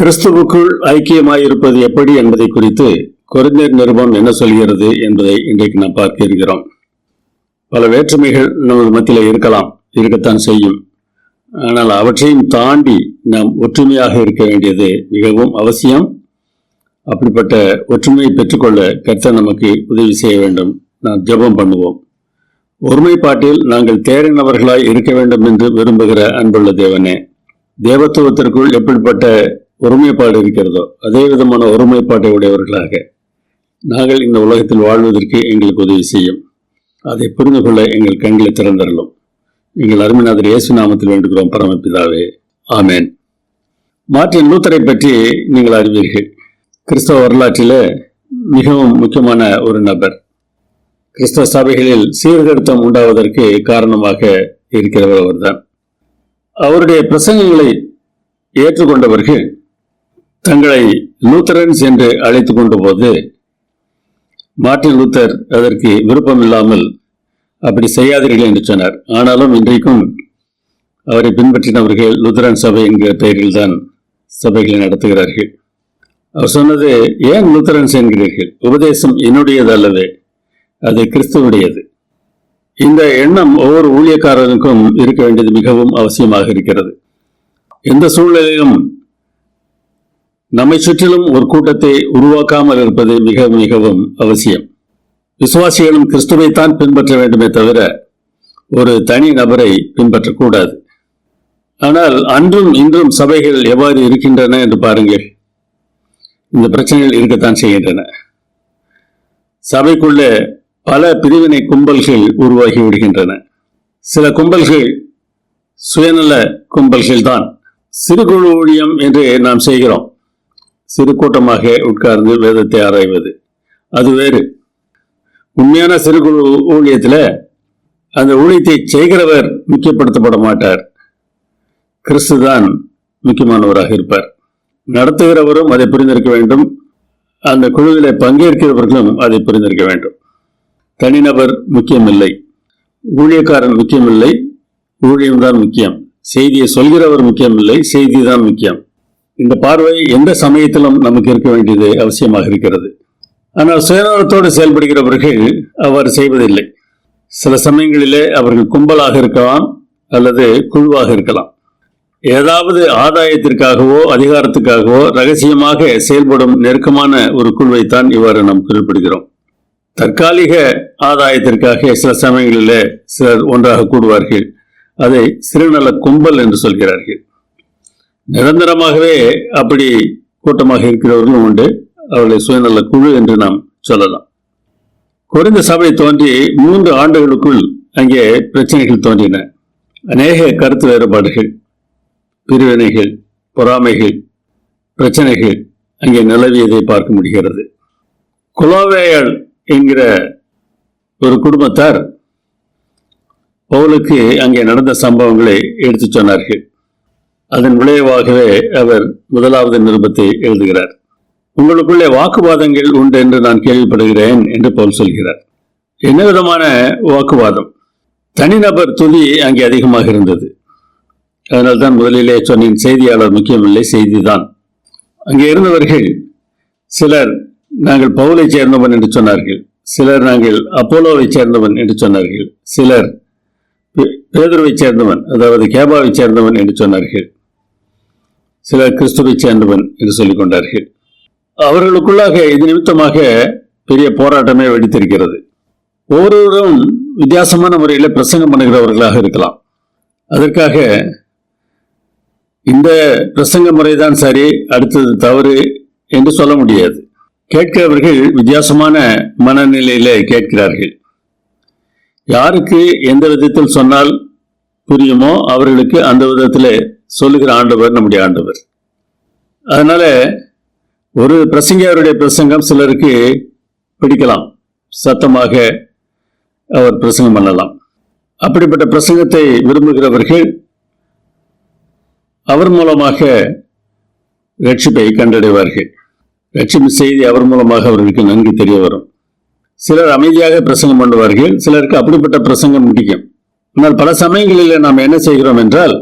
கிறிஸ்துவுக்குள் ஐக்கியமாயிருப்பது எப்படி என்பதை குறித்து கொரிந்தியர் நிருபம் என்ன சொல்கிறது என்பதை இன்றைக்கு நாம் பார்க்க இருக்கிறோம். பல வேற்றுமைகள் நமது மத்தியில் இருக்கத்தான் செய்யும். ஆனால் அவற்றையும் தாண்டி நாம் ஒற்றுமையாக இருக்க வேண்டியது மிகவும் அவசியம். அப்படிப்பட்ட ஒற்றுமையை பெற்றுக்கொள்ள கர்த்தர் நமக்கு உதவி செய்ய வேண்டும். நாம் ஜெபம் பண்ணுவோம். ஒருமைப்பாட்டில் நாங்கள் தேறினவர்களாய் இருக்க வேண்டும் என்று விரும்புகிற அன்புள்ள தேவனே, தேவத்துவத்திற்குள் எப்படிப்பட்ட ஒருமைப்பாடு இருக்கிறதோ அதே விதமான ஒருமைப்பாட்டை உடையவர்களாக நாங்கள் இந்த உலகத்தில் வாழ்வதற்கு எங்களுக்கு உதவி செய்யும். அதை புரிந்து கொள்ள எங்கள் கண்களை திறந்தரலும். எங்கள் அருமைநாதர் இயேசு நாமத்தில் வேண்டுகிறோம் பரமபிதாவே, ஆமேன். மார்ட்டின் லூத்தரை பற்றி நீங்கள் அறிவீர்கள். கிறிஸ்தவ வரலாற்றில் மிகவும் முக்கியமான ஒரு நபர். கிறிஸ்தவ சபைகளில் சீர்திருத்தம் உண்டாவதற்கு காரணமாக இருக்கிறவர் அவர்தான். அவருடைய பிரசங்கங்களை ஏற்றுக்கொண்டவர்கள் தங்களை லூத்தரன்ஸ் என்று அழைத்துக் கொண்ட போது மார்ட்டின் லூத்தர் அதற்கு விருப்பம் இல்லாமல் அப்படி செய்யாதீர்கள் என்று சொன்னார். ஆனாலும் இன்றைக்கும் அவரை பின்பற்றினவர்கள் லூத்தரன் சபை என்கிற பெயரில் தான் சபைகளை நடத்துகிறார்கள். அவர் சொன்னது, ஏன் லூத்தரன்ஸ் என்கிறீர்கள்? உபதேசம் என்னுடையது அல்லவே, அது கிறிஸ்துவுடையது. இந்த எண்ணம் ஒவ்வொரு ஊழியக்காரனுக்கும் இருக்க வேண்டியது மிகவும் அவசியமாக இருக்கிறது. எந்த சூழ்நிலையிலும் நம்மை சுற்றிலும் ஒரு கூட்டத்தை உருவாக்காமல் இருப்பது மிக மிகவும் அவசியம். விசுவாசிகளும் கிறிஸ்துவைத்தான் பின்பற்ற வேண்டுமே தவிர ஒரு தனி நபரை பின்பற்றக்கூடாது. ஆனால் அன்றும் இன்றும் சபைகள் எவ்வாறு இருக்கின்றன என்று பாருங்கள். இந்த பிரச்சனைகள் இருக்கத்தான் செய்கின்றன. சபைக்குள்ள பல பிரிவினை கும்பல்கள் உருவாகி விடுகின்றன. சில கும்பல்கள் சுயநல கும்பல்கள் தான். சிறு குழு ஊழியம் என்று நாம் செய்கிறோம். சிறு கூட்டமாக உட்கார்ந்து வேதத்தை ஆராய்வது அது வேறு. உண்மையான சிறு குழு ஊழியத்தில் அந்த ஊழியத்தை செய்கிறவர் முக்கியப்படுத்தப்பட மாட்டார். கிறிஸ்து தான் முக்கியமானவராக இருப்பார். நடத்துகிறவரும் அதை புரிந்திருக்க வேண்டும். அந்த குழுவில பங்கேற்கிறவர்களும் அதை புரிந்திருக்க வேண்டும். தனிநபர் முக்கியமில்லை, ஊழியக்காரன் முக்கியமில்லை, ஊழியம்தான் முக்கியம். செய்தியை சொல்கிறவர் முக்கியமில்லை, செய்தி தான் முக்கியம். இந்த பார்வை எந்த சமயத்திலும் நமக்கு இருக்க வேண்டியது அவசியமாக இருக்கிறது. ஆனால் சுயநலத்தோடு செயல்படுகிறவர்கள் அவ்வாறு செய்வதில்லை. சில சமயங்களிலே அவர்கள் கும்பலாக இருக்கலாம் அல்லது குழுவாக இருக்கலாம். ஏதாவது ஆதாயத்திற்காகவோ அதிகாரத்துக்காகவோ ரகசியமாக செயல்படும் நெருக்கமான ஒரு குழுவைத்தான் இவ்வாறு நாம் குறிப்பிடுகிறோம். தற்காலிக ஆதாயத்திற்காக சில சமயங்களிலே சிலர் ஒன்றாக கூடுவார்கள். அதை சிறுநல கும்பல் என்று சொல்கிறார்கள். நிரந்தரமாகவே அப்படி கூட்டமாக இருக்கிறவர்களும் உண்டு. அவர்களை சுயநல குழு என்று நாம் சொல்லலாம். கொரிந்த சபை தோன்றி 3 ஆண்டுகளுக்குள் அங்கே பிரச்சனைகள் தோன்றின. அநேக கருத்து வேறுபாடுகள், பிரிவினைகள், பொறாமைகள், பிரச்சனைகள் அங்கே நிலவியதை பார்க்க முடிகிறது. குலோவேயல் என்கிற ஒரு குடும்பத்தார் பவுலுக்கு அங்கே நடந்த சம்பவங்களை எடுத்து சொன்னார்கள். அதன் விளைவாகவே அவர் 1வது நிருபத்தை எழுதுகிறார். உங்களுக்குள்ளே வாக்குவாதங்கள் உண்டு என்று நான் கேள்விப்படுகிறேன் என்று பவுல் சொல்கிறார். என்ன விதமான வாக்குவாதம்? தனிநபர் துதி அங்கே அதிகமாக இருந்தது. அதனால்தான் முதலிலே சொன்னேன், செய்தியாளர் முக்கியமில்லை, செய்திதான். அங்கே இருந்தவர்கள் சிலர் நாங்கள் பவுலை சேர்ந்தவன் என்று சொன்னார்கள், சிலர் நாங்கள் அப்போலோவை சேர்ந்தவன் என்று சொன்னார்கள், சிலர் பேதுருவை சேர்ந்தவன் அதாவது கேபாவை சேர்ந்தவன் என்று சொன்னார்கள், சிலர் கிறிஸ்துவை சேர்ந்தவன் என்று சொல்லிக் கொண்டார்கள். அவர்களுக்குள்ளாக இது நிமித்தமாக பெரிய போராட்டமே வெடித்திருக்கிறது. ஒவ்வொருவரும் வித்தியாசமான முறையில் பிரசங்கம் பண்ணுகிறவர்களாக இருக்கலாம். அதற்காக இந்த பிரசங்க முறைதான் சரி, அடுத்தது தவறு என்று சொல்ல முடியாது. கேட்கிறவர்கள் வித்தியாசமான மனநிலையில கேட்கிறார்கள். யாருக்கு எந்த விதத்தில் சொன்னால் புரியுமோ அவர்களுக்கு அந்த விதத்தில் சொல்லுகிற ஆண்டவர் நம்முடைய ஆண்டவர். அதனால ஒரு பிரசங்கியாருடைய பிரசங்கம் சிலருக்கு பிடிக்கலாம், சத்தமாக அவர் பிரசங்கம் பண்ணலாம். அப்படிப்பட்ட பிரசங்கத்தை விரும்புகிறவர்கள் அவர் மூலமாக ரட்சிப்பை கண்டடைவார்கள். ரட்சிப்பு செய்தி அவர் மூலமாக அவர்களுக்கு நன்கு தெரிய வரும். சிலர் அமைதியாக பிரசங்கம் பண்ணுவார்கள், சிலருக்கு அப்படிப்பட்ட பிரசங்கம் பிடிக்கும். ஆனால் பல சமயங்களில் நாம் என்ன செய்கிறோம் என்றால்,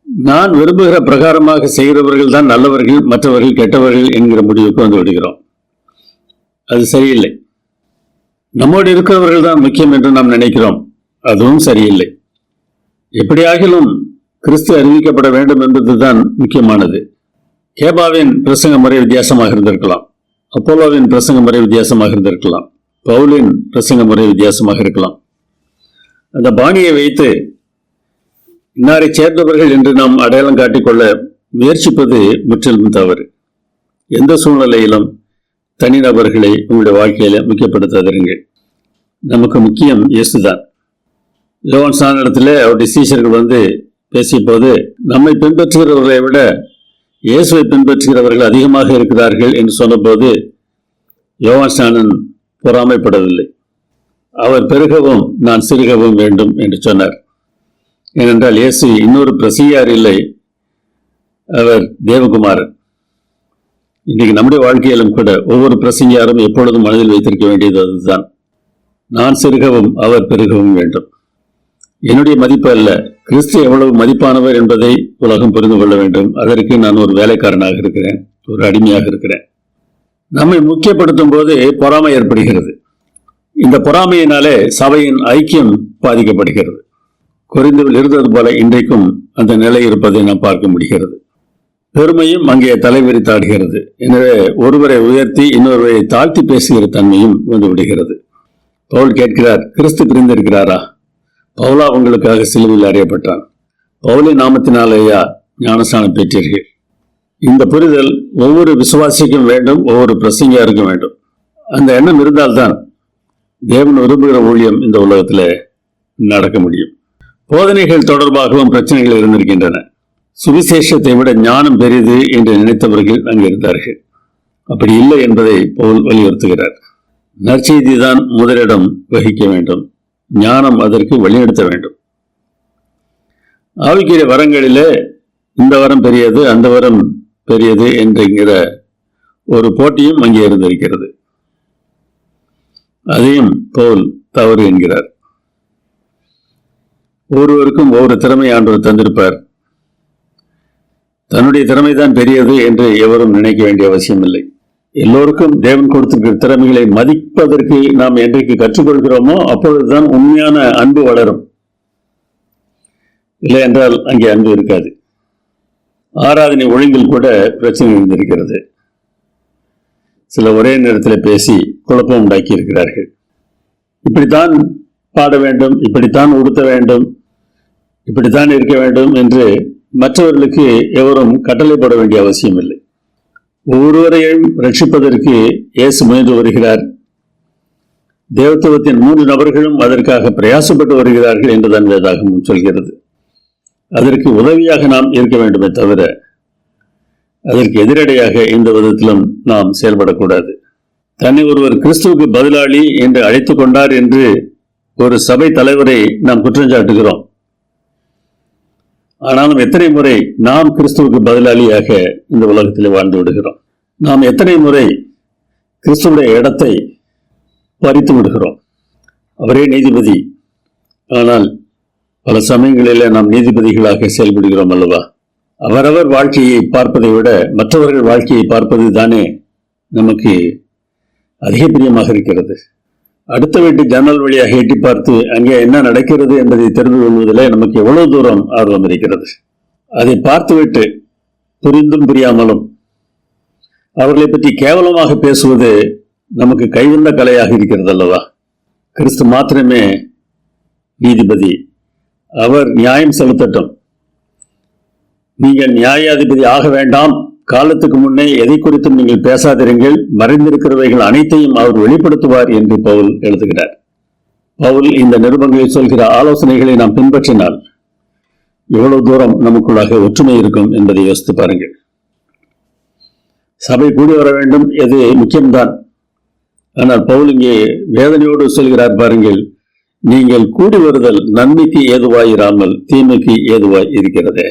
நான் விரும்புகிற பிரகாரமாக செய்கிறவர்கள் தான் நல்லவர்கள், மற்றவர்கள் கெட்டவர்கள் என்கிற முடிவுக்கு வந்து விடுகிறோம். அது சரியில்லை. நம்மோடு இருக்கிறவர்கள் தான் முக்கியம் என்று நாம் நினைக்கிறோம். அதுவும் சரியில்லை. எப்படியாகிலும் கிறிஸ்து அறிவிக்கப்பட வேண்டும் என்பதுதான் முக்கியமானது. கேபாவின் பிரசங்க முறை வித்தியாசமாக இருந்திருக்கலாம், அப்போலோவின் பிரசங்க முறை வித்தியாசமாக இருந்திருக்கலாம், பவுலின் பிரசங்க முறை வித்தியாசமாக இருக்கலாம். அந்த பாணியை வைத்து இன்னாரை சேர்ந்தவர்கள் என்று நாம் அடையாளம் காட்டிக்கொள்ள முயற்சிப்பது முற்றிலும் தவறு. எந்த சூழ்நிலையிலும் தனிநபர்களை உங்களுடைய வாழ்க்கையில முக்கியப்படுத்தாதீர்கள். நமக்கு முக்கியம் இயேசுதான். யோவான் ஸ்நானனிடத்தில் அவருடைய சீஷர்கள் வந்து பேசிய போது, நம்மை பின்பற்றுகிறவர்களை விட இயேசுவை பின்பற்றுகிறவர்கள் அதிகமாக இருக்கிறார்கள் என்று சொன்னபோது யோவான் ஸ்நானன் பொறாமைப்படவில்லை. அவர் பெருகவும் நான் சிறுகவும் வேண்டும் என்று சொன்னார். ஏனென்றால் இயேசு இன்னொரு பிரசங்கியார் இல்லை, அவர் தேவகுமாரன். இன்றைக்கு நம்முடைய வாழ்க்கையிலும் கூட ஒவ்வொரு பிரசங்கியாரும் எப்பொழுதும் மனதில் வைத்திருக்க வேண்டியது அதுதான். நான் சிறுகவும் அவர் பெருகவும் வேண்டும். என்னுடைய மதிப்பு அல்ல, கிறிஸ்து எவ்வளவு மதிப்பானவர் என்பதை உலகம் புரிந்து கொள்ள வேண்டும். அதற்கு நான் ஒரு வேலைக்காரனாக இருக்கிறேன், ஒரு அடிமையாக இருக்கிறேன். நம்மை முக்கியப்படுத்தும் போது பொறாமை ஏற்படுகிறது. இந்த பொறாமையினாலே சபையின் ஐக்கியம் பாதிக்கப்படுகிறது. கொரிந்துவில் இருந்தது போல இன்றைக்கும் அந்த நிலை இருப்பதை நாம் பார்க்க முடிகிறது. பெருமையும் அங்கே தலைவிரித்தாடுகிறது. எனவே ஒருவரை உயர்த்தி இன்னொருவரை தாழ்த்தி பேசுகிற தன்மையும் வந்து விடுகிறது. பவுல் கேட்கிறார், கிறிஸ்து பிரிந்திருக்கிறாரா? பவுலா உங்களுக்காக சிலுவையில் அறியப்பட்டான். பவுலின் நாமத்தினாலேயா ஞானஸ்நானம் பெற்றீர்கள்? இந்த புரிதல் ஒவ்வொரு விசுவாசிக்கும் வேண்டும், ஒவ்வொரு பிரசங்கியாருக்கும் வேண்டும். அந்த எண்ணம் இருந்தால்தான் தேவன் விரும்புகிற ஊழியம் இந்த உலகத்தில் நடக்க முடியும். போதனைகள் தொடர்பாகவும் பிரச்சனைகள் இருந்திருக்கின்றன. சுவிசேஷத்தை விட ஞானம் பெரிது என்று நினைத்தவர்கள் அங்கு இருந்தார்கள். அப்படி இல்லை என்பதை பவுல் வலியுறுத்துகிறார். நற்செய்தி தான் முதலிடம் வகிக்க வேண்டும், ஞானம் அதற்கு வழிநடத்த வேண்டும். ஆவிக்குரிய வரங்களிலே இந்த வரம் பெரியது, அந்த வரம் பெரியது என்கிற ஒரு போட்டியும் அங்கே இருந்திருக்கிறது. அதையும் பவுல் தவறு என்கிறார். ஒவ்வொருவருக்கும் ஒவ்வொரு திறமை ஆண்டவர் தந்திருப்பார். தன்னுடைய திறமைதான் பெரியது என்று எவரும் நினைக்க வேண்டிய அவசியம் இல்லை. எல்லோருக்கும் தேவன் கொடுத்திருக்கிற திறமைகளை மதிப்பதற்கு நாம் என்றைக்கு கற்றுக்கொள்கிறோமோ அப்பொழுதுதான் உண்மையான அன்பு வளரும். இல்லை என்றால் அங்கே அன்பு இருக்காது. ஆராதனை ஒழுங்கில் கூட பிரச்சனை இருந்திருக்கிறது. சில ஒரே நேரத்தில் பேசி குழப்பம் உண்டாக்கி இருக்கிறார்கள். இப்படித்தான் பாட வேண்டும், இப்படித்தான் உடுத்த வேண்டும், இப்படித்தான் இருக்க வேண்டும் என்று மற்றவர்களுக்கு எவரும் கட்டளைப்பட வேண்டிய அவசியம் இல்லை. ஒவ்வொருவரையும் ரட்சிப்பதற்கு இயேசு முயன்று வருகிறார். தேவத்துவத்தின் 3 நபர்களும் அதற்காக பிரயாசப்பட்டு வருகிறார்கள் என்றுதான் வேதாகமம் சொல்கிறது. அதற்கு உதவியாக நாம் இருக்க வேண்டுமே தவிர அதற்கு எதிரடையாக எந்த விதத்திலும் நாம் செயல்படக்கூடாது. தன்னை ஒருவர் கிறிஸ்துவுக்கு பதிலாளி என்று அழைத்துக் கொண்டார் என்று ஒரு சபை தலைவரை நாம் குற்றஞ்சாட்டுகிறோம். ஆனாலும் எத்தனை முறை நாம் கிறிஸ்துவுக்கு பதிலாளியாக இந்த உலகத்தில் வாழ்ந்து விடுகிறோம்? நாம் எத்தனை முறை கிறிஸ்துவுடைய இடத்தை பறித்து விடுகிறோம்? அவரே நீதிபதி, ஆனால் பல சமயங்களில் நாம் நீதிபதிகளாக செயல்படுகிறோம் அல்லவா? அவரவர் வாழ்க்கையை பார்ப்பதை விட மற்றவர்கள் வாழ்க்கையை பார்ப்பது தானே நமக்கு அதிக பிரியமாக இருக்கிறது. அடுத்த வீட்டு ஜன்னல் வழியாக எட்டி பார்த்து அங்கே என்ன நடக்கிறது என்பதை தெரிந்து கொள்வதில் நமக்கு எவ்வளவு தூரம் ஆர்வம் இருக்கிறது. அதை பார்த்துவிட்டு புரிந்தும் புரியாமலும் அவர்களை பற்றி கேவலமாக பேசுவது நமக்கு கைவந்த கலையாக இருக்கிறது அல்லவா? கிறிஸ்து மாத்திரமே நீதிபதி, அவர் நியாயம் செலுத்தட்டும். நீங்கள் நியாயாதிபதி ஆக வேண்டாம், காலத்துக்கு முன்னே எதை குறித்தும் நீங்கள் பேசாதிருங்கள், மறைந்திருக்கிறவைகள் அனைத்தையும் அவர் வெளிப்படுத்துவார் என்று பவுல் எழுதுகிறார். பவுல் இந்த நிருபங்களில் சொல்கிற ஆலோசனைகளை நாம் பின்பற்றினால் எவ்வளவு தூரம் நமக்குள்ளாக ஒற்றுமை இருக்கும் என்பதை யோசித்து பாருங்கள். சபை கூடி வர வேண்டும், எது முக்கியம்தான். ஆனால் பவுல் இங்கே வேதனையோடு சொல்கிறார் பாருங்கள், நீங்கள் கூடி வருதல் நன்மைக்கு ஏதுவாய் இராமல் தீமைக்கு ஏதுவாய் இருக்கிறதே.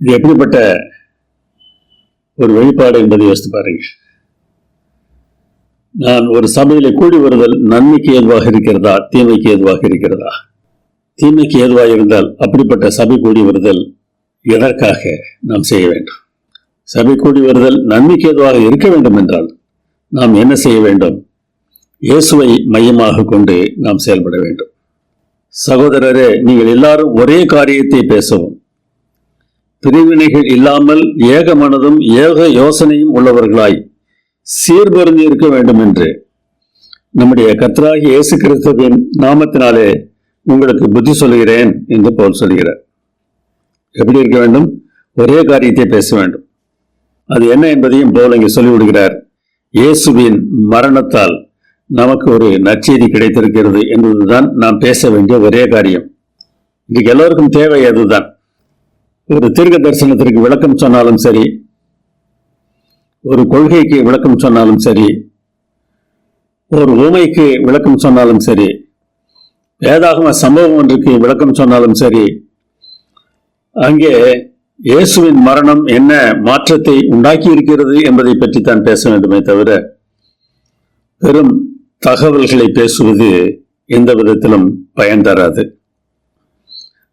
இது எப்படிப்பட்ட ஒரு வெளிப்பாடு என்பதை யோசித்து பாருங்கள். நான் ஒரு சபையில கூடி வருதல் நன்மைக்கு ஏதுவாக இருக்கிறதா, தீமைக்கு ஏதுவாக இருக்கிறதா? தீமைக்கு ஏதுவாக இருந்தால் அப்படிப்பட்ட சபை கூடி வருதல் எதற்காக நாம் செய்ய வேண்டும்? சபை கூடி வருதல் நன்மைக்கு ஏதுவாக இருக்க வேண்டும் என்றால் நாம் என்ன செய்ய வேண்டும்? இயேசுவை மையமாக கொண்டு நாம் செயல்பட வேண்டும். சகோதரரே, நீங்கள் எல்லாரும் ஒரே காரியத்தை பேசவும், பிரிவினைகள் இல்லாமல் ஏக மனதும் ஏக யோசனையும் உள்ளவர்களாய் சீர்பொருந்தி இருக்க வேண்டும் என்று நம்முடைய கர்த்தராகிய இயேசு கிறிஸ்துவின் நாமத்தினாலே உங்களுக்கு புத்தி சொல்கிறேன் என்று பவுல் சொல்கிறார். எப்படி இருக்க வேண்டும்? ஒரே காரியத்தை பேச வேண்டும். அது என்ன என்பதையும் பவுல் இங்கே சொல்லிவிடுகிறார். இயேசுவின் மரணத்தால் நமக்கு ஒரு நற்செய்தி கிடைத்திருக்கிறது என்பதுதான் நாம் பேச வேண்டிய ஒரே காரியம். இன்றைக்கு எல்லோருக்கும் தேவை அதுதான். ஒரு தீர்க்க தரிசனத்திற்கு விளக்கம் சொன்னாலும் சரி, ஒரு கொள்கைக்கு விளக்கம் சொன்னாலும் சரி, ஒரு உவமைக்கு விளக்கம் சொன்னாலும் சரி, வேதாகம சம்பவம் ஒன்றுக்கு விளக்கம் சொன்னாலும் சரி, அங்கே இயேசுவின் மரணம் என்ன மாற்றத்தை உண்டாக்கி இருக்கிறது என்பதை பற்றி தான் பேச வேண்டுமே தவிர பெரும் தகவல்களை பேசுவது எந்த விதத்திலும் பயன் தராது.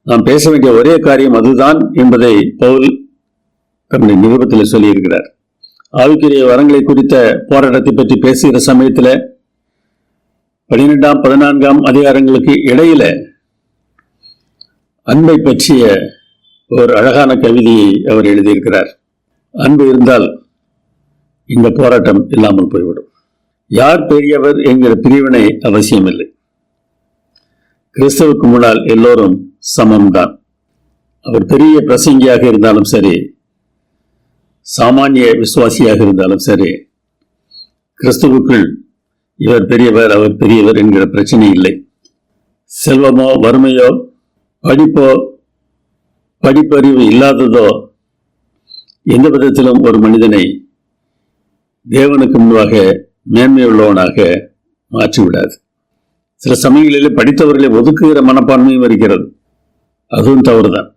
நாம் பேச வேண்டிய ஒரே காரியம் அதுதான் என்பதை பவுல் தன்னுடைய நிருபத்தில் சொல்லியிருக்கிறார். ஆவிக்குரிய வரங்களை குறித்த போராட்டத்தை பற்றி பேசுகிற சமயத்தில் 12, 14 அதிகாரங்களுக்கு இடையில அன்பை பற்றிய ஒரு அழகான கவிதையை அவர் எழுதியிருக்கிறார். அன்பு இருந்தால் இந்த போராட்டம் இல்லாமல் போய்விடும். யார் பெரியவர் என்கிற பிரிவினை அவசியமில்லை. கிறிஸ்துவுக்கு முன்னால் எல்லோரும் சமம்தான். அவர் பெரிய பிரசங்கியாக இருந்தாலும் சரி, சாமானிய விசுவாசியாக இருந்தாலும் சரி, கிறிஸ்துவுக்குள் இவர் பெரியவர் அவர் பெரியவர் என்கிற பிரச்சனை இல்லை. செல்வமோ வறுமையோ படிப்போ படிப்பறிவு இல்லாததோ எந்த விதத்திலும் ஒரு மனிதனை தேவனுக்கு முன்பாக மேன்மையுள்ளவனாக மாற்றிவிடாது. சில சமயங்களில் படித்தவர்களை ஒதுக்குகிற மனப்பான்மையும் இருக்கிறது. அதுவும் தவறுதான்.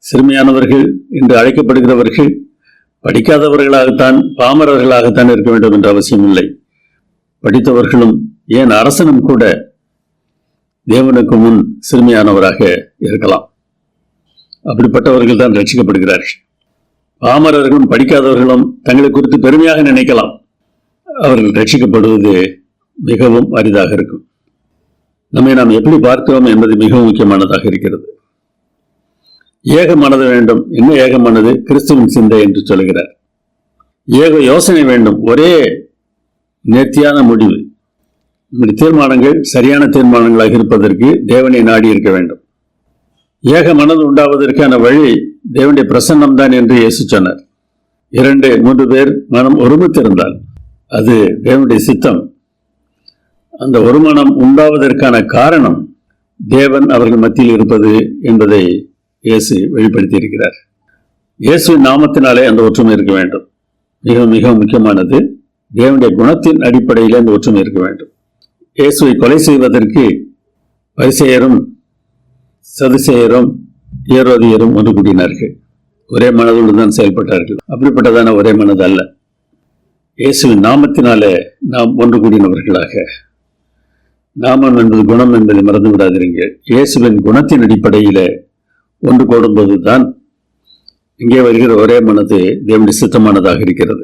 சிறுமியானவர்கள் என்று அழைக்கப்படுகிறவர்கள் படிக்காதவர்களாகத்தான் பாமரர்களாகத்தான் இருக்க வேண்டும் என்ற அவசியம் இல்லை. படித்தவர்களும் ஏன் அரசனும் கூட தேவனுக்கு முன் சிறுமியானவராக இருக்கலாம். அப்படிப்பட்டவர்கள் தான் ரட்சிக்கப்படுகிறார்கள். பாமரர்களும் படிக்காதவர்களும் தங்களை குறித்து பெருமையாக நினைக்கலாம். அவர்கள் ரட்சிக்கப்படுவது மிகவும் அரிதாக இருக்கும். நம்மை நாம் எப்படி பார்க்கிறோம் என்பது மிகவும் முக்கியமானதாக இருக்கிறது. ஏக மனது வேண்டும். என்ன ஏக மனது? கிறிஸ்துவின் சிந்தை என்று சொல்கிறார். ஏக யோசனை வேண்டும். ஒரே நேர்த்தியான முடிவு. நம்முடைய தீர்மானங்கள் சரியான தீர்மானங்களாக இருப்பதற்கு தேவனை நாடி இருக்க வேண்டும். ஏக மனது உண்டாவதற்கான வழி தேவனுடைய பிரசன்னம் தான் என்று இயேசு சொன்னார். 2, 3 பேர் மனம் ஒருமித்திருந்தால் அது தேவனுடைய சித்தம். அந்த ஒரு மனம் உண்டாவதற்கான காரணம் தேவன் அவர்கள் மத்தியில் இருப்பது என்பதை இயேசு வெளிப்படுத்தி இருக்கிறார். இயேசுவின் நாமத்தினாலே அந்த ஒற்றுமை இருக்க வேண்டும். மிக மிக முக்கியமானது. தேவனுடைய குணத்தின் அடிப்படையில் அந்த ஒற்றுமை இருக்க வேண்டும். இயேசுவை கொலை செய்வதற்கு பரிசேயரும் சதுசேயரும் ஏரோதியரும் ஒன்று கூடினார்கள். ஒரே மனதோடு தான் செயல்பட்டார்கள். அப்படிப்பட்டதான ஒரே மனது அல்ல. இயேசுவின் நாமத்தினாலே நாம் ஒன்று கூடினவர்களாக. நாமம் என்பது குணம் என்பதை மறந்து விடாதீர்கள். இயேசுவின் குணத்தின் அடிப்படையில ஒன்று கூடும்போது தான் இங்கே வருகிற ஒரே மனது தேவனுடைய சித்தமானதாக இருக்கிறது.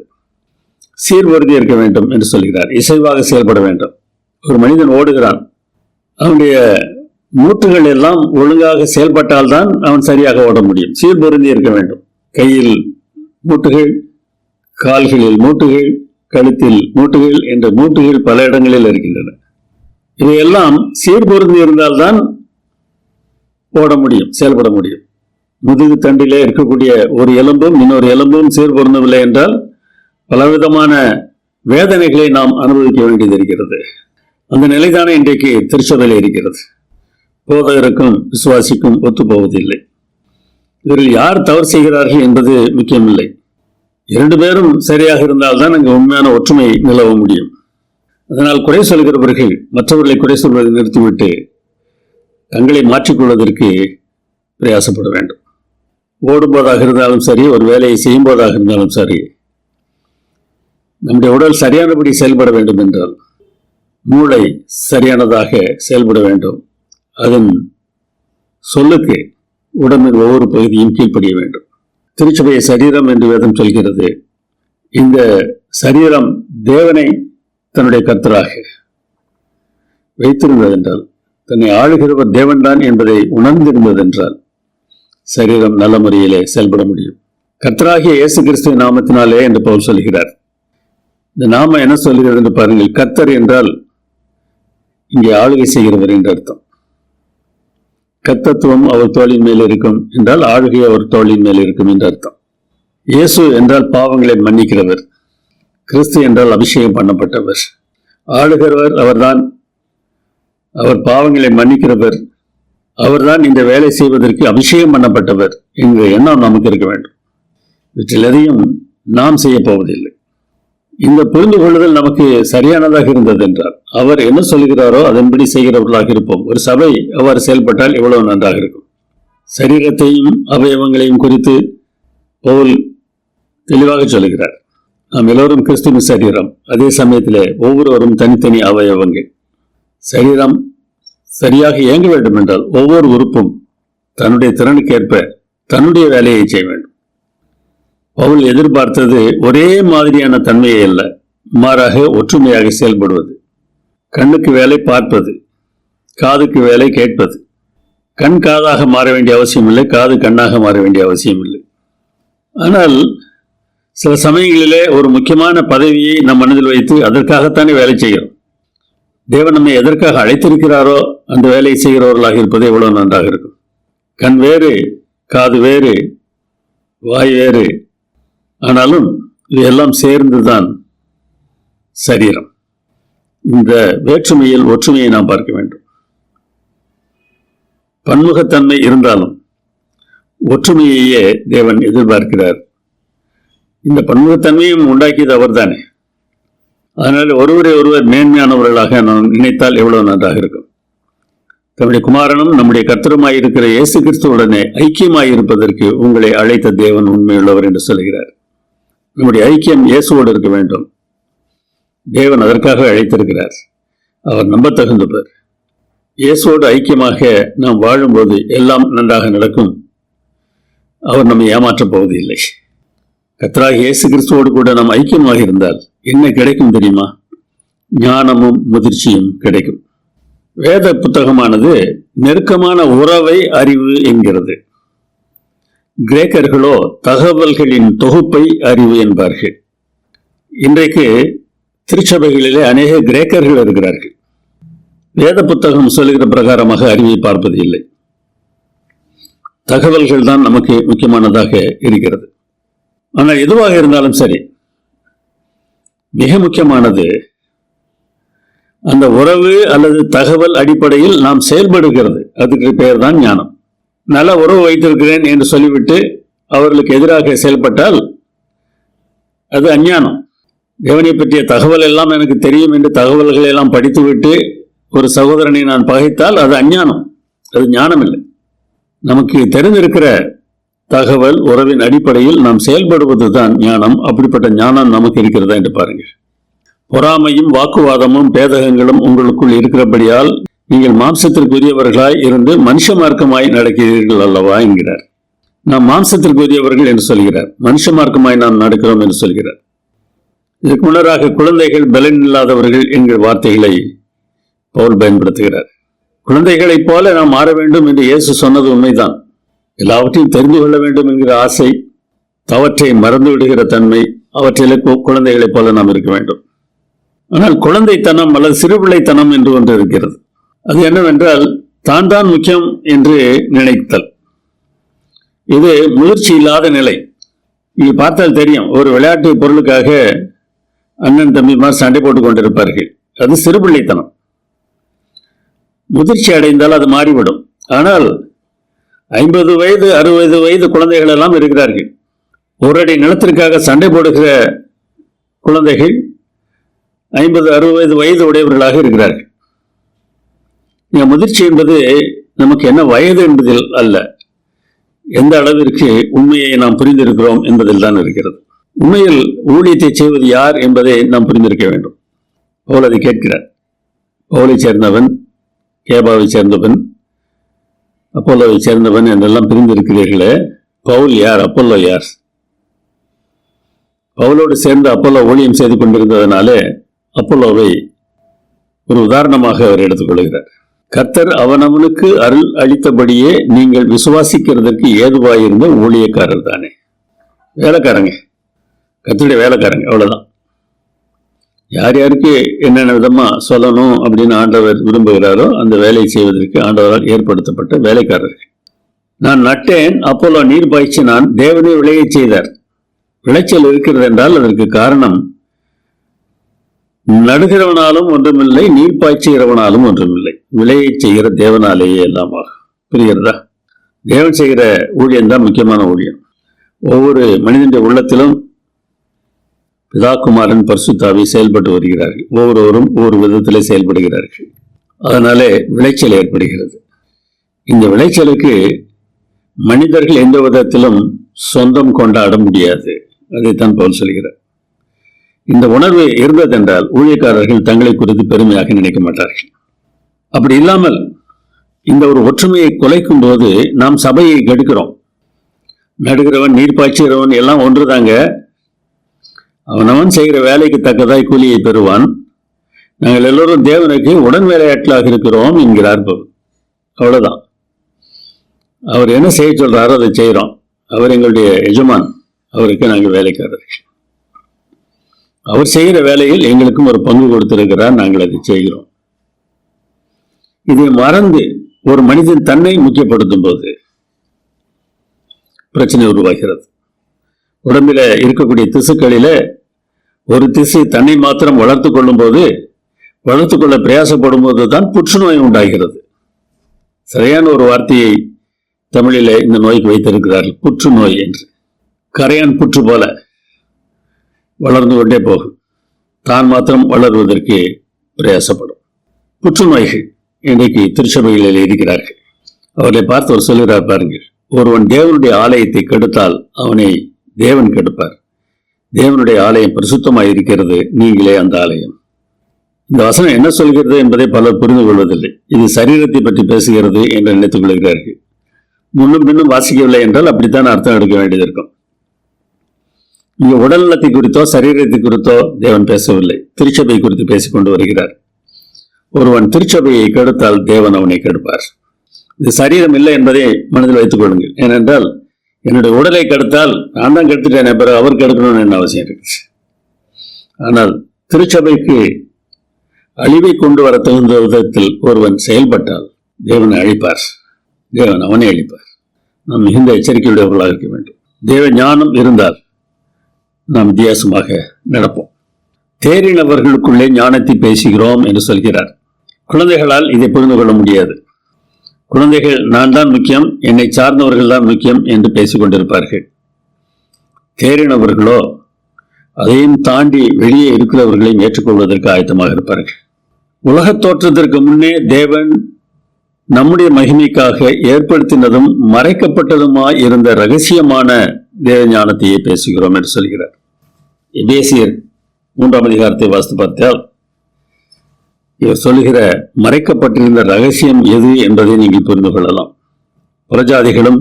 சீர்வருதி இருக்க வேண்டும் என்று சொல்கிறார். இசைவாக செயல்பட வேண்டும். ஒரு மனிதன் ஓடுகிறான். அவனுடைய மூட்டுகள் எல்லாம் ஒழுங்காக செயல்பட்டால்தான் அவன் சரியாக ஓட முடியும். சீர்பொருந்தி இருக்க வேண்டும். கையில் மூட்டுகள், கால்களில் மூட்டுகள், கழுத்தில் மூட்டுகள் என்ற மூட்டுகள் பல இடங்களில் இருக்கின்றன. இவையெல்லாம் சீர்பொருந்தி இருந்தால்தான் ஓட முடியும், செயல்பட முடியும். முதுகு தண்டிலே இருக்கக்கூடிய ஒரு எலும்பும் இன்னொரு எலும்பும் சீர்பொருந்தவில்லை என்றால் பலவிதமான வேதனைகளை நாம் அனுபவிக்க வேண்டியது இருக்கிறது. அந்த நிலைதானே இன்றைக்கு திருச்சபையில் இருக்கிறது. போதகருக்கும் விசுவாசிக்கும் ஒத்து போவதில்லை. இவர்கள் யார் தவறு செய்கிறார்கள் என்பது முக்கியமில்லை. 2 பேரும் சரியாக இருந்தால்தான் அங்கு உண்மையான ஒற்றுமை நிலவ முடியும். அதனால் குறை சொல்கிறவர்கள் மற்றவர்களை குறை சொல்வதை நிறுத்திவிட்டு தங்களை மாற்றிக்கொள்வதற்கு பிரயாசப்பட வேண்டும். ஓடும்போதாக இருந்தாலும் சரி, ஒரு வேலையை செய்யும் போதாக இருந்தாலும் சரி, நம்முடைய உடல் சரியானபடி செயல்பட வேண்டும் என்றால் மூளை சரியானதாக செயல்பட வேண்டும். அதன் சொல்லுக்கு உடம்பின் ஒவ்வொரு பகுதியும் கீழ்ப்படிய வேண்டும். திருச்சபையை சரீரம் என்று வேதம் சொல்கிறது. இந்த சரீரம் தேவனை தன்னுடைய கர்த்தராக வைத்திருந்ததென்றால், தன்னை ஆளுகிறவர் தேவன்தான் என்பதை உணர்ந்திருந்ததென்றால் சரீரம் நல்ல முறையிலே செயல்பட முடியும். கர்த்தராகிய இயேசு கிறிஸ்துவின் நாமத்தினாலே என்று பவுல் சொல்கிறார். இந்த நாமம் என்ன சொல்கிறது என்று பாருங்கள். கர்த்தர் என்றால் இங்கே ஆளுகை செய்கிறவர் என்று அர்த்தம். கர்த்தத்துவம் அவர் தோளின் மேல் இருக்கும் என்றால் ஆளுகை அவர் தோளின் மேல் இருக்கும் என்று அர்த்தம். இயேசு என்றால் பாவங்களை மன்னிக்கிறவர். கிறிஸ்து என்றால் அபிஷேகம் பண்ணப்பட்டவர். ஆளுகிறவர் அவர்தான். அவர் பாவங்களை மன்னிக்கிறவர். அவர்தான் இந்த வேலை செய்வதற்கு அபிஷேகம் பண்ணப்பட்டவர் என்கிற எண்ணம் நமக்கு இருக்க வேண்டும். இவற்றில் எதையும் நாம் செய்ய போவதில்லை. இந்த புரிந்து கொள்ளுதல் நமக்கு சரியானதாக இருந்தது என்றால் அவர் என்ன சொல்கிறாரோ அதன்படி செய்கிறவர்களாக இருப்போம். ஒரு சபை அவ்வாறு செயல்பட்டால் எவ்வளவு நன்றாக இருக்கும். சரீரத்தையும் அவயவங்களையும் குறித்து பவுல் தெளிவாக சொல்கிறார். நாம் எல்லோரும் கிறிஸ்துவின் சரீரம். அதே சமயத்தில் ஒவ்வொருவரும் தனித்தனி அவயவங்கள். சரீரம் சரியாக இயங்க வேண்டும் என்றால் ஒவ்வொரு உறுப்பும் தன்னுடைய திறனுக்கேற்ப தன்னுடைய வேலையை செய்ய வேண்டும். பவுல் எதிர்பார்த்தது ஒரே மாதிரியான தன்மையை அல்ல, மாறாக ஒற்றுமையாக செயல்படுவது. கண்ணுக்கு வேலை பார்ப்பது, காதுக்கு வேலை கேட்பது. கண் காதாக மாற வேண்டிய அவசியம் இல்லை, காது கண்ணாக மாற வேண்டிய அவசியம் இல்லை. ஆனால் சில சமயங்களிலே ஒரு முக்கியமான பதவியை நம் மனதில் வைத்து அதற்காகத்தானே வேலை செய்கிறோம். தேவன் நம்மை எதற்காக அழைத்திருக்கிறாரோ அந்த வேலையை செய்கிறவர்களாக இருப்பது எவ்வளவு நன்றாக இருக்கும். கண் வேறு, காது வேறு, வாய் வேறு, ஆனாலும் இதையெல்லாம் சேர்ந்துதான் சரீரம். இந்த வேற்றுமையில் ஒற்றுமையை நாம் பார்க்க வேண்டும். பன்முகத்தன்மை இருந்தாலும் ஒற்றுமையையே தேவன் எதிர்பார்க்கிறார். இந்த பன்முகத்தன்மையும் உண்டாக்கியது அவர் தானே. அதனால் ஒருவரை ஒருவர் மேன்மையானவர்களாக நாம் நினைத்தால் எவ்வளவு நன்றாக இருக்கும். தம்முடைய குமாரனும் நம்முடைய கர்த்தருமாயிருக்கிற இயேசு கிறிஸ்துவுடனே ஐக்கியமாயிருப்பதற்கு உங்களை அழைத்த தேவன் உண்மையுள்ளவர் என்று சொல்கிறார். நம்முடைய ஐக்கியம் இயேசுவோடு இருக்க வேண்டும். தேவன் அதற்காக அழைத்திருக்கிறார். அவர் நம்பத்தகுந்தவர். இயேசுவோடு ஐக்கியமாக நாம் வாழும்போது எல்லாம் நன்றாக நடக்கும். அவர் நம்மை ஏமாற்றப் போவதில்லை. கர்த்தராகிய இயேசு கிறிஸ்துவோடு கூட நாம் ஐக்கியமாக இருந்தால் என்ன கிடைக்கும் தெரியுமா? ஞானமும் முதிர்ச்சியும் கிடைக்கும். வேத புத்தகமானது நெருக்கமான உறவை அறிவு என்கிறது. கிரேக்கர்களோ தகவல்களின் தொகுப்பை அறிவு என்பார்கள். இன்றைக்கு திருச்சபைகளிலே அநேக கிரேக்கர்கள் இருக்கிறார்கள். வேத புத்தகம் சொல்லுகிற பிரகாரமாக அறிவை பார்ப்பது இல்லை. தகவல்கள் தான் நமக்கு முக்கியமானதாக இருக்கிறது. ஆனால் எதுவாக இருந்தாலும் சரி, மிக முக்கியமானது அந்த உறவு அல்லது தகவல் அடிப்படையில் நாம் செயல்படுகிறது. அதுக்கு பெயர் தான் ஞானம். நல்ல உறவு வைத்திருக்கிறேன் என்று சொல்லிவிட்டு அவர்களுக்கு எதிராக செயல்பட்டால் அது அஞ்ஞானம். தேவனை பற்றிய தகவல் எல்லாம் எனக்கு தெரியும் என்று தகவல்களை எல்லாம் படித்துவிட்டு ஒரு சகோதரனை நான் பகைத்தால் அது அஞ்ஞானம், அது ஞானம் இல்லை. நமக்கு தெரிந்திருக்கிற தகவல் உறவின் அடிப்படையில் நாம் செயல்படுவது தான் ஞானம். அப்படிப்பட்ட ஞானம் நமக்கு இருக்கிறதா என்று பாருங்கள். பொறாமையும் வாக்குவாதமும் பேதகங்களும் உங்களுக்குள் இருக்கிறபடியால் நீங்கள் மாம்சத்திற்குரியவர்களாய் இருந்து மனுஷ மார்க்கமாய் நடக்கிறீர்கள் அல்லவா என்கிறார். நாம் மாம்சத்திற்குரியவர்கள் என்று சொல்கிறார், மனுஷ மார்க்கமாய் நாம் நடக்கிறோம் என்று சொல்கிறார். இதற்கு முன்னராக குழந்தைகள் பலன் இல்லாதவர்கள் என்கிற வார்த்தைகளை பவுல் பயன்படுத்துகிறார். குழந்தைகளைப் போல நாம் மாற வேண்டும் என்று இயேசு சொன்னது உண்மைதான். எல்லாவற்றையும் தெரிந்து கொள்ள வேண்டும் என்கிற ஆசை, தவற்றை மறந்து விடுகிற தன்மை, அவற்றிலே குழந்தைகளைப் போல நாம் இருக்க வேண்டும். ஆனால் குழந்தைத்தனம் அல்லது சிறுபிள்ளைத்தனம் என்று ஒன்று இருக்கிறது. அது என்னவென்றால் தான் தான் முக்கியம் என்று நினைத்தல். இது முதிர்ச்சி இல்லாத நிலை. நீங்க பார்த்தால் தெரியும், ஒரு விளையாட்டு பொருளுக்காக அண்ணன் தம்பிமார் சண்டை போட்டுக் கொண்டிருப்பார்கள். அது சிறுபிள்ளைத்தனம். முதிர்ச்சி அடைந்தால் அது மாறிவிடும். ஆனால் 50 வயது 60 வயது குழந்தைகள் எல்லாம் இருக்கிறார்கள். ஒரு அடி நிலத்திற்காக சண்டை போடுகிற குழந்தைகள் 50-60 வயது உடையவர்களாக இருக்கிறார்கள். முதிர்ச்சி என்பது நமக்கு என்ன வயது என்பதில் அல்ல, எந்த அளவிற்கு உண்மையை நாம் புரிந்திருக்கிறோம் என்பதில் தான் இருக்கிறது. உண்மையில் ஊழியத்தை செய்வது யார் என்பதை நாம் புரிந்திருக்க வேண்டும். பவுல் அதை கேட்கிறார். பவுலை சேர்ந்தவன், கேபாவை சேர்ந்தவன், அப்போலோவை சேர்ந்தவன் என்றெல்லாம் பிரிந்திருக்கிறீர்களே, பவுல் யார், அப்போலோ யார்? பவுலோடு சேர்ந்து அப்போலோ ஊழியம் செய்து கொண்டிருந்ததனாலே அப்போலோவை ஒரு உதாரணமாக அவர் எடுத்துக்கொள்கிறார். கர்த்தர் அவனவனுக்கு அருள் அளித்தபடியே நீங்கள் விசுவாசிக்கிறதற்கு ஏதுவாயிருந்த ஊழியக்காரர் தானே. வேலைக்காரங்க, கர்த்தருடைய வேலைக்காரங்க, அவ்வளவுதான். யார் யாருக்கு என்னென்ன விதமா சொல்லணும் அப்படின்னு ஆண்டவர் விரும்புகிறாரோ அந்த வேலையை செய்வதற்கு ஆண்டவரால் ஏற்படுத்தப்பட்ட வேலைக்காரர்கள். நான் நட்டேன், அப்போலோ நீர் பாய்ச்சினான், தேவனே விளையச் செய்தார். விளைச்சல் இருக்கிறது என்றால் அதற்கு காரணம் நடுகிறவனாலும் ஒன்றுமில்லை, நீர் பாய்ச்சுகிறவனாலும் ஒன்றுமில்லை, விளையை செய்கிற தேவனாலேயே எல்லாமாக. புரிகிறதா? தேவன் செய்கிற ஊழியம் தான் முக்கியமான ஊழியம். ஒவ்வொரு மனிதனுடைய உள்ளத்திலும் பிதாகுமாரன் பரிசுத்தாவி செயல்பட்டு வருகிறார்கள். ஒவ்வொருவரும் ஒவ்வொரு விதத்திலே செயல்படுகிறார்கள். அதனாலே விளைச்சல் ஏற்படுகிறது. இந்த விளைச்சலுக்கு மனிதர்கள் எந்த விதத்திலும் சொந்தம் கொண்டாட முடியாது. அதைத்தான் பவுல் சொல்கிறார். இந்த உணர்வு இருந்ததென்றால் ஊழியக்காரர்கள் தங்களை குறித்து பெருமையாக நினைக்க மாட்டார்கள். அப்படி இல்லாமல் இந்த ஒரு ஒற்றுமையை குலைக்கும் போது நாம் சபையை கெடுக்கிறோம். நடுகிறவன் நீர் பாய்ச்சுகிறவன் எல்லாம் ஒன்றுதாங்க. அவனவன் செய்கிற வேலைக்கு தக்கதாய் கூலியை பெறுவான். நாங்கள் எல்லோரும் தேவனுக்கு உடன் வேலையாட்களாக இருக்கிறோம் என்கிறார் பவுல். அவ்வளவுதான். அவர் என்ன செய்ய சொல்றாரோ அதை செய்கிறோம். அவர் எங்களுடைய எஜமான், அவருக்கு நாங்கள் வேலைக்காரர்கள். அவர் செய்கிற வேலையில் எங்களுக்கும் ஒரு பங்கு கொடுத்திருக்கிறார், நாங்கள் அதை செய்கிறோம். இதை மறந்து ஒரு மனிதன் தன்னை முக்கியப்படுத்தும் போது பிரச்சனை உருவாகிறது. உடம்பில இருக்கக்கூடிய திசுக்களில ஒரு திசு தன்னை மாத்திரம் வளர்த்து கொள்ளும் போது, வளர்த்து கொள்ள பிரயாசப்படும் போது தான் புற்றுநோய் உண்டாகிறது. சரியான ஒரு வார்த்தையை தமிழில இந்த நோய்க்கு வைத்திருக்கிறார்கள், புற்றுநோய் என்று. கரையான் புற்று போல வளர்ந்து கொண்டே போகும், தான் மாத்திரம் வளர்வதற்கு பிரயாசப்படும். புற்றுநோய்கள் இன்றைக்கு திருச்சபைகளில் இருக்கிறார்கள். அவரை பார்த்து அவர் சொல்கிறார் பாருங்கள், ஒருவன் தேவனுடைய ஆலயத்தை கெடுத்தால் அவனை தேவன் கெடுப்பார். தேவனுடைய ஆலயம் பரிசுத்தமாக இருக்கிறது, நீங்களே அந்த ஆலயம். இந்த வசனம் என்ன சொல்கிறது என்பதை பலர் புரிந்து கொள்வதில்லை. இது சரீரத்தை பற்றி பேசுகிறது என்று நினைத்துக் கொள்கிறார்கள். முன்னும் பின்னும் வாசிக்கவில்லை என்றால் அப்படித்தான் அர்த்தம் எடுக்க வேண்டியது இருக்கும். இங்க உடல் நலத்தை குறித்தோ சரீரத்தை குறித்தோ தேவன் பேசவில்லை, திருச்சபை குறித்து பேசிக் கொண்டு வருகிறார். ஒருவன் திருச்சபையை கெடுத்தால் தேவன் அவனை கெடுப்பார். இது சரீரம் இல்லை என்பதை மனதில் வைத்துக் கொள்ளுங்கள். ஏனென்றால் என்னுடைய உடலை கெடுத்தால் நான் தான் கெடுத்துட்டேன், பிறகு அவர் கெடுக்கணும்னு என்ன அவசியம் இருக்கு. ஆனால் திருச்சபைக்கு அழிவை கொண்டு வர தகுந்த விதத்தில் ஒருவன் செயல்பட்டால் தேவனை அழிப்பார், தேவன் அவனை அழிப்பார். நாம் மிகுந்த எச்சரிக்கையுடையவர்களாக இருக்க வேண்டும். தேவ ஞானம் இருந்தால் நாம் வித்தியாசமாக நடப்போம். தேறினவர்களுக்குள்ளே ஞானத்தை பேசுகிறோம் என்று சொல்கிறார். குழந்தைகளால் இதை புரிந்து கொள்ள முடியாது. குழந்தைகள் நான் தான் முக்கியம், என்னை சார்ந்தவர்கள் தான் முக்கியம் என்று பேசிக் கொண்டிருப்பார்கள். தேறினவர்களோ அதையும் தாண்டி வெளியே இருக்கிறவர்களையும் ஏற்றுக்கொள்வதற்கு ஆயத்தமாக இருப்பார்கள். உலக தோற்றத்திற்கு முன்னே தேவன் நம்முடைய மகிமைக்காக ஏற்படுத்தினதும் மறைக்கப்பட்டதுமாய் இருந்த ரகசியமான தேவ ஞானத்தையே பேசுகிறோம் என்று சொல்கிறார். எபேசியர் 3ஆம் அதிகாரத்தை வாசித்து பார்த்தால் இவர் சொல்லுகிற மறைக்கப்பட்டிருந்த ரகசியம் எது என்பதை நீங்கள் புரிந்து கொள்ளலாம். புறஜாதிகளும்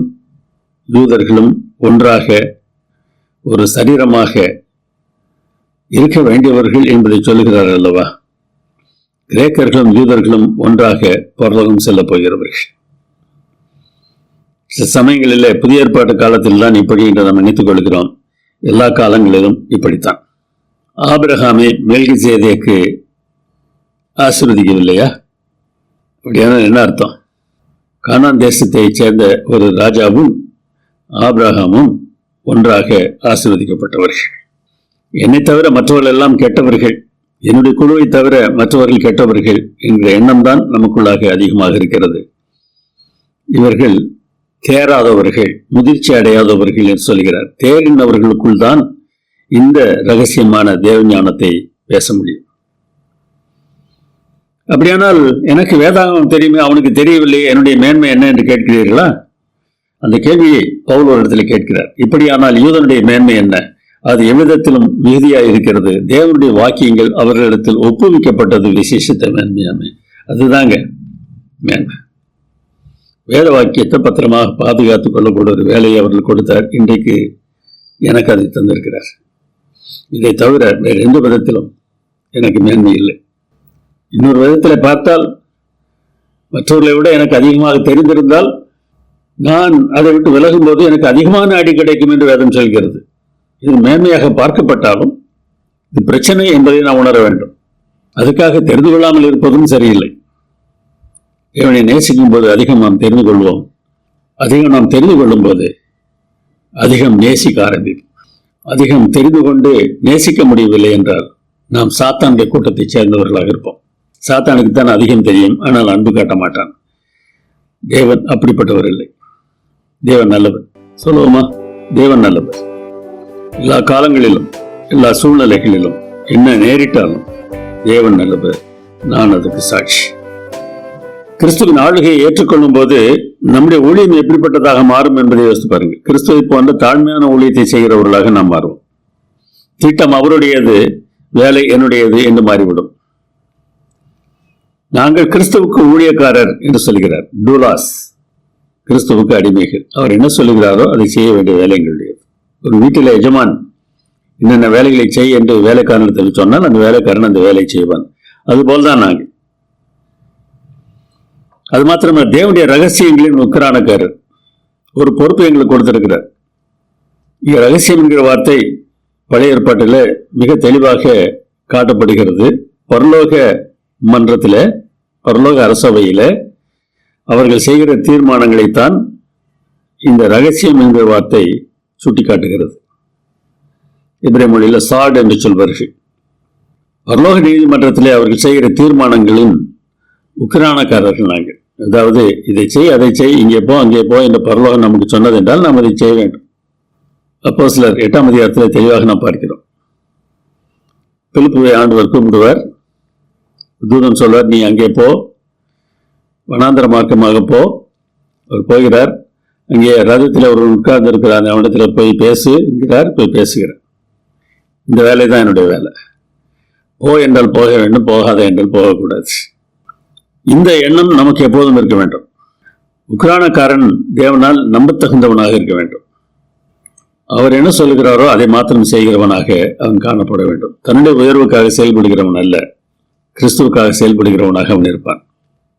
யூதர்களும் ஒன்றாக ஒரு சரீரமாக இருக்க வேண்டியவர்கள் என்பதை சொல்லுகிறார் அல்லவா. கிரேக்கர்களும் யூதர்களும் ஒன்றாக பரலோகம் செல்ல போகிறவர்கள். சில சமயங்களிலே புதிய ஏற்பாட்டு காலத்தில் தான் இப்படி என்று நாம் நினைத்துக் கொள்கிறோம். எல்லா காலங்களிலும் இப்படித்தான். ஆபிரகாமை மெல்கிசேதேக்கு ஆசீர்வதிக்கவில்லையா? அப்படியான என்ன அர்த்தம்? கானான் தேசத்தை சேர்ந்த ஒரு ராஜாவும் ஆபிரகாமும் ஒன்றாக ஆசீர்வதிக்கப்பட்டவர்கள். என்னை தவிர மற்றவர்கள் எல்லாம் கெட்டவர்கள், என்னுடைய குழுவை தவிர மற்றவர்கள் கெட்டவர்கள் என்கிற எண்ணம் தான் நமக்குள்ளாக அதிகமாக இருக்கிறது. இவர்கள் தேராதவர்கள், முதிர்ச்சி அடையாதவர்கள் என்று சொல்கிறார். தேறினவர்களுக்குள் தான் இந்த ரகசியமான தேவஞானத்தை பேச முடியும். அப்படியானால் எனக்கு வேதாகம் தெரியுமே, அவனுக்கு தெரியவில்லை, என்னுடைய மேன்மை என்ன என்று கேட்கிறீர்களா? அந்த கேள்வியை பவுல் ஒரு இடத்துல கேட்கிறார். இப்படியானால் யூதனுடைய மேன்மை என்ன? அது எவ்விதத்திலும் மிகுதியாக இருக்கிறது. தேவனுடைய வாக்கியங்கள் அவர்களிடத்தில் ஒப்புவிக்கப்பட்டது விசேஷத்தை மேன்மையாமை. அதுதாங்க மேன்மை. வேத வாக்கியத்தை பத்திரமாக பாதுகாத்துக் கொள்ளக்கூடிய ஒரு வேலையை அவர்கள் கொடுத்தார். இன்றைக்கு எனக்கு அதை தந்திருக்கிறார். இதை தவிர வேறு எந்த விதத்திலும் எனக்கு மேன்மை இல்லை. இன்னொரு விதத்தில் பார்த்தால், மற்றவர்களை விட எனக்கு அதிகமாக தெரிந்திருந்தால் நான் அதை விட்டு விலகும் போது எனக்கு அதிகமான அடி கிடைக்கும் என்று வேதம் சொல்கிறது. இது மேன்மையாக பார்க்கப்பட்டாலும் இது பிரச்சனை என்பதை நான் உணர வேண்டும். அதுக்காக தெரிந்து கொள்ளாமல் இருப்பதும் சரியில்லை. தேவனை நேசிக்கும் போது அதிகம் நாம் தெரிந்து கொள்வோம். அதிகம் நாம் தெரிந்து கொள்ளும் போது அதிகம் நேசிக்க ஆரம்பிக்கும். அதிகம் தெரிந்து கொண்டு நேசிக்க முடியவில்லை என்றால் நாம் சாத்தானுடைய கூட்டத்தை சேர்ந்தவர்களாக இருப்போம். சாத்தானுக்கு தான் அதிகம் தெரியும், ஆனால் அன்பு காட்ட மாட்டான். தேவன் அப்படிப்பட்டவர் இல்லை. தேவன் நல்லவர். சொல்லுவோமா? தேவன் நல்லவர். எல்லா காலங்களிலும் எல்லா சூழ்நிலைகளிலும் என்ன நேரிட்டாலும் தேவன் நல்லவர். நான் அதுக்கு சாட்சி. கிறிஸ்துவின் ஆளுகையை ஏற்றுக்கொள்ளும் போது நம்முடைய ஊழியம் எப்படிப்பட்டதாக மாறும் என்பதை யோசித்து பாருங்கள். கிறிஸ்துவை போன்ற தாழ்மையான ஊழியத்தை செய்கிறவர்களாக நாம் மாறுவோம். திட்டம் அவருடையது, வேலை என்னுடையது என்று மாறிவிடும். நாங்கள் கிறிஸ்துவுக்கு ஊழியக்காரர் என்று சொல்கிறார். டூலாஸ், கிறிஸ்துவுக்கு அடிமைகள். அவர் என்ன சொல்லுகிறாரோ அதை செய்ய வேண்டிய வேலை எங்களுடையது. ஒரு வீட்டில் எஜமான் என்னென்ன வேலைகளை செய் என்று வேலைக்காரன் சொன்னால் அந்த வேலைக்காரன் அந்த வேலையை செய்வான். அதுபோல்தான் நாங்கள். அது மாத்திரமல்ல, தேவனுடைய ரகசியங்களின் உக்கரானக்காரர். ஒரு பொறுப்பு எங்களுக்கு கொடுத்திருக்கிறார். இங்க ரகசியம் என்கிற வார்த்தை பழைய ஏற்பாட்டில் மிக தெளிவாக காட்டப்படுகிறது. பரலோக மன்றத்தில், பரலோக அரசவையில் அவர்கள் செய்கிற தீர்மானங்களைத்தான் இந்த ரகசியம் என்கிற வார்த்தை சுட்டி காட்டுகிறது. இப்ரே மொழியில் சாட் என்று சொல்வார்கள். பரலோக நீதிமன்றத்திலே அவர்கள் செய்கிற தீர்மானங்களின் உக்கிரானக்காரர்கள் நாங்கள். அதாவது இதை செய், அதை செய், இங்கே போ, அங்கே போ என்று பரலோகம் நமக்கு சொன்னது என்றால் நாம் அதை செய்ய வேண்டும். அப்போஸ்தலர் 8ஆம் அதிகாரத்தில் தெளிவாக நாம் பார்க்கிறோம். பிலிப்புவை ஆண்டவர் கூப்பிடுவார். தூதன் சொல்வார், நீ அங்கே போ, வனாந்தர மார்க்கமாக போ. அவர் போகிறார். அங்கே ரதத்தில் அவர் உட்கார்ந்து இருக்கிறார். அவனிடத்தில் போய் பேசு என்கிறார். போய் பேசுகிறார். இந்த வேலை தான் என்னுடைய வேலை. போ என்றால் போக வேண்டும், போகாத என்றால் போகக்கூடாது. இந்த எண்ணம் நமக்கு எப்போதும் இருக்க வேண்டும். உக்ரானக்காரன் தேவனால் நம்பத்தகுந்தவனாக இருக்க வேண்டும். அவர் என்ன சொல்லுகிறாரோ அதை மாத்திரம் செய்கிறவனாக அவன் காணப்பட வேண்டும். தன்னுடைய உயர்வுக்காக செயல்படுகிறவன் அல்ல, கிறிஸ்துவுக்காக செயல்படுகிறவனாக அவன் இருப்பான்.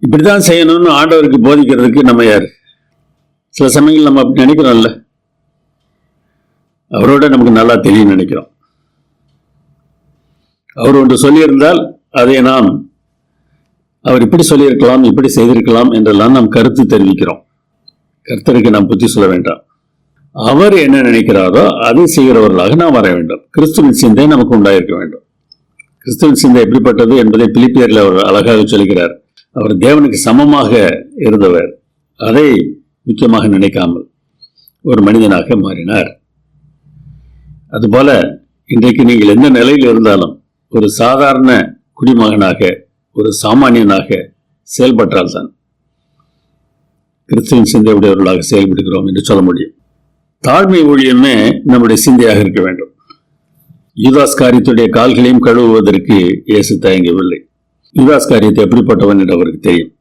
இப்படித்தான் செய்யணும்னு ஆண்டவருக்கு போதிக்கிறதுக்கு நம்ம யார்? சில சமயங்கள் நம்ம அப்படி நினைக்கிறோம்ல, அவரோட நமக்கு நல்லா தெரியும் நினைக்கிறோம். அவர் ஒன்று சொல்லியிருந்தால் அதை நாம் அவர் இப்படி சொல்லியிருக்கலாம், இப்படி செய்திருக்கலாம் என்றெல்லாம் நாம் கருத்து தெரிவிக்கிறோம். கர்த்தருக்கு நாம் புத்தி சொல்ல வேண்டாம். அவர் என்ன நினைக்கிறாரோ அதை செய்கிறவர்களாக நாம் வர வேண்டும். கிறிஸ்துவின் சிந்தை நமக்கு உண்டாயிருக்க வேண்டும். கிறிஸ்துவின் சிந்தை எப்படிப்பட்டது என்பதை பிலிப்பியரில் அவர் அழகாக சொல்கிறார். அவர் தேவனுக்கு சமமாக இருந்தவர். அதை முக்கியமாக நினைக்காமல் ஒரு மனிதனாக மாறினார். அதுபோல இன்றைக்கு நீங்கள் எந்த நிலையில் இருந்தாலும் ஒரு சாதாரண குடிமகனாக, ஒரு சாமானியனாக செயல்பட்டால்தான் கிறிஸ்துவின் சிந்தை உடையவர்களாக செயல்படுகிறோம் என்று சொல்ல முடியும். தாழ்மை ஊழியமே நம்முடைய சிந்தையாக இருக்க வேண்டும். யூதாஸ் காரியத்துடைய கால்களையும் கழுவுவதற்கு இயேசு தயங்கவில்லை. யூதாஸ் காரியத்தை எப்படிப்பட்டவன் என்று அவருக்கு தெரியும்.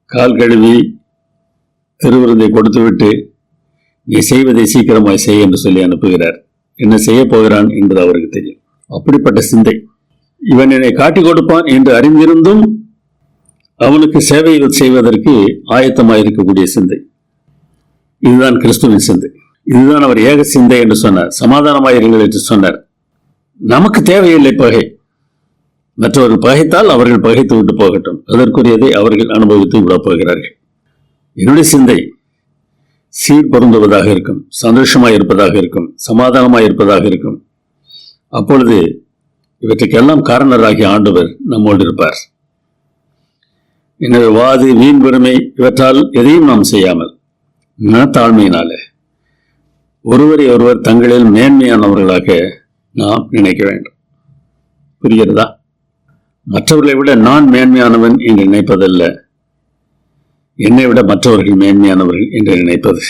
கால் கழுவி திருவிருந்தை கொடுத்துவிட்டு நீ செய்வதை சீக்கிரமாய் செய் என்று சொல்லி அனுப்புகிறார். என்ன செய்ய போகிறான் என்பது அவருக்கு தெரியும். அப்படிப்பட்ட சிந்தை. இவன் என்னை காட்டிக் கொடுப்பான் என்று அறிந்திருந்தும் அவனுக்கு சேவை செய்வதற்கு ஆயத்தமாயிருக்கக்கூடிய சிந்தை. இதுதான் கிறிஸ்துவின் சிந்தை. இதுதான் அவர் ஏக சிந்தை என்று சொன்னார். சமாதானமாயிருங்கள் என்று சொன்னார். நமக்கு தேவையில்லை பகை. மற்றவர்கள் பகைத்தால் அவர்கள் பகைத்து விட்டு போகட்டும். அதற்குரியதை அவர்கள் அனுபவித்து விடப் போகிறார்கள். என்னுடைய சிந்தை சீர் பொருந்துவதாக இருக்கும், சந்தோஷமாய் இருப்பதாக இருக்கும், சமாதானமாய் இருப்பதாக இருக்கும். அப்பொழுது இவற்றுக்கெல்லாம் காரணராகிய ஆண்டவர் நம்மோடு இருப்பார். எனவே வாது, வீண் பெருமை இவற்றால் எதையும் நாம் செய்யாமல் மனத்தாழ்மையினாலே ஒருவரை ஒருவர் தங்களில் மேன்மையானவர்களாக நாம் நினைக்க வேண்டும். புரிகிறதா? மற்றவர்களை விட நான் மேன்மையானவன் என்று நினைப்பதல்ல, என்னை விட மற்றவர்கள் மேன்மையானவர்கள் என்று நினைப்பது.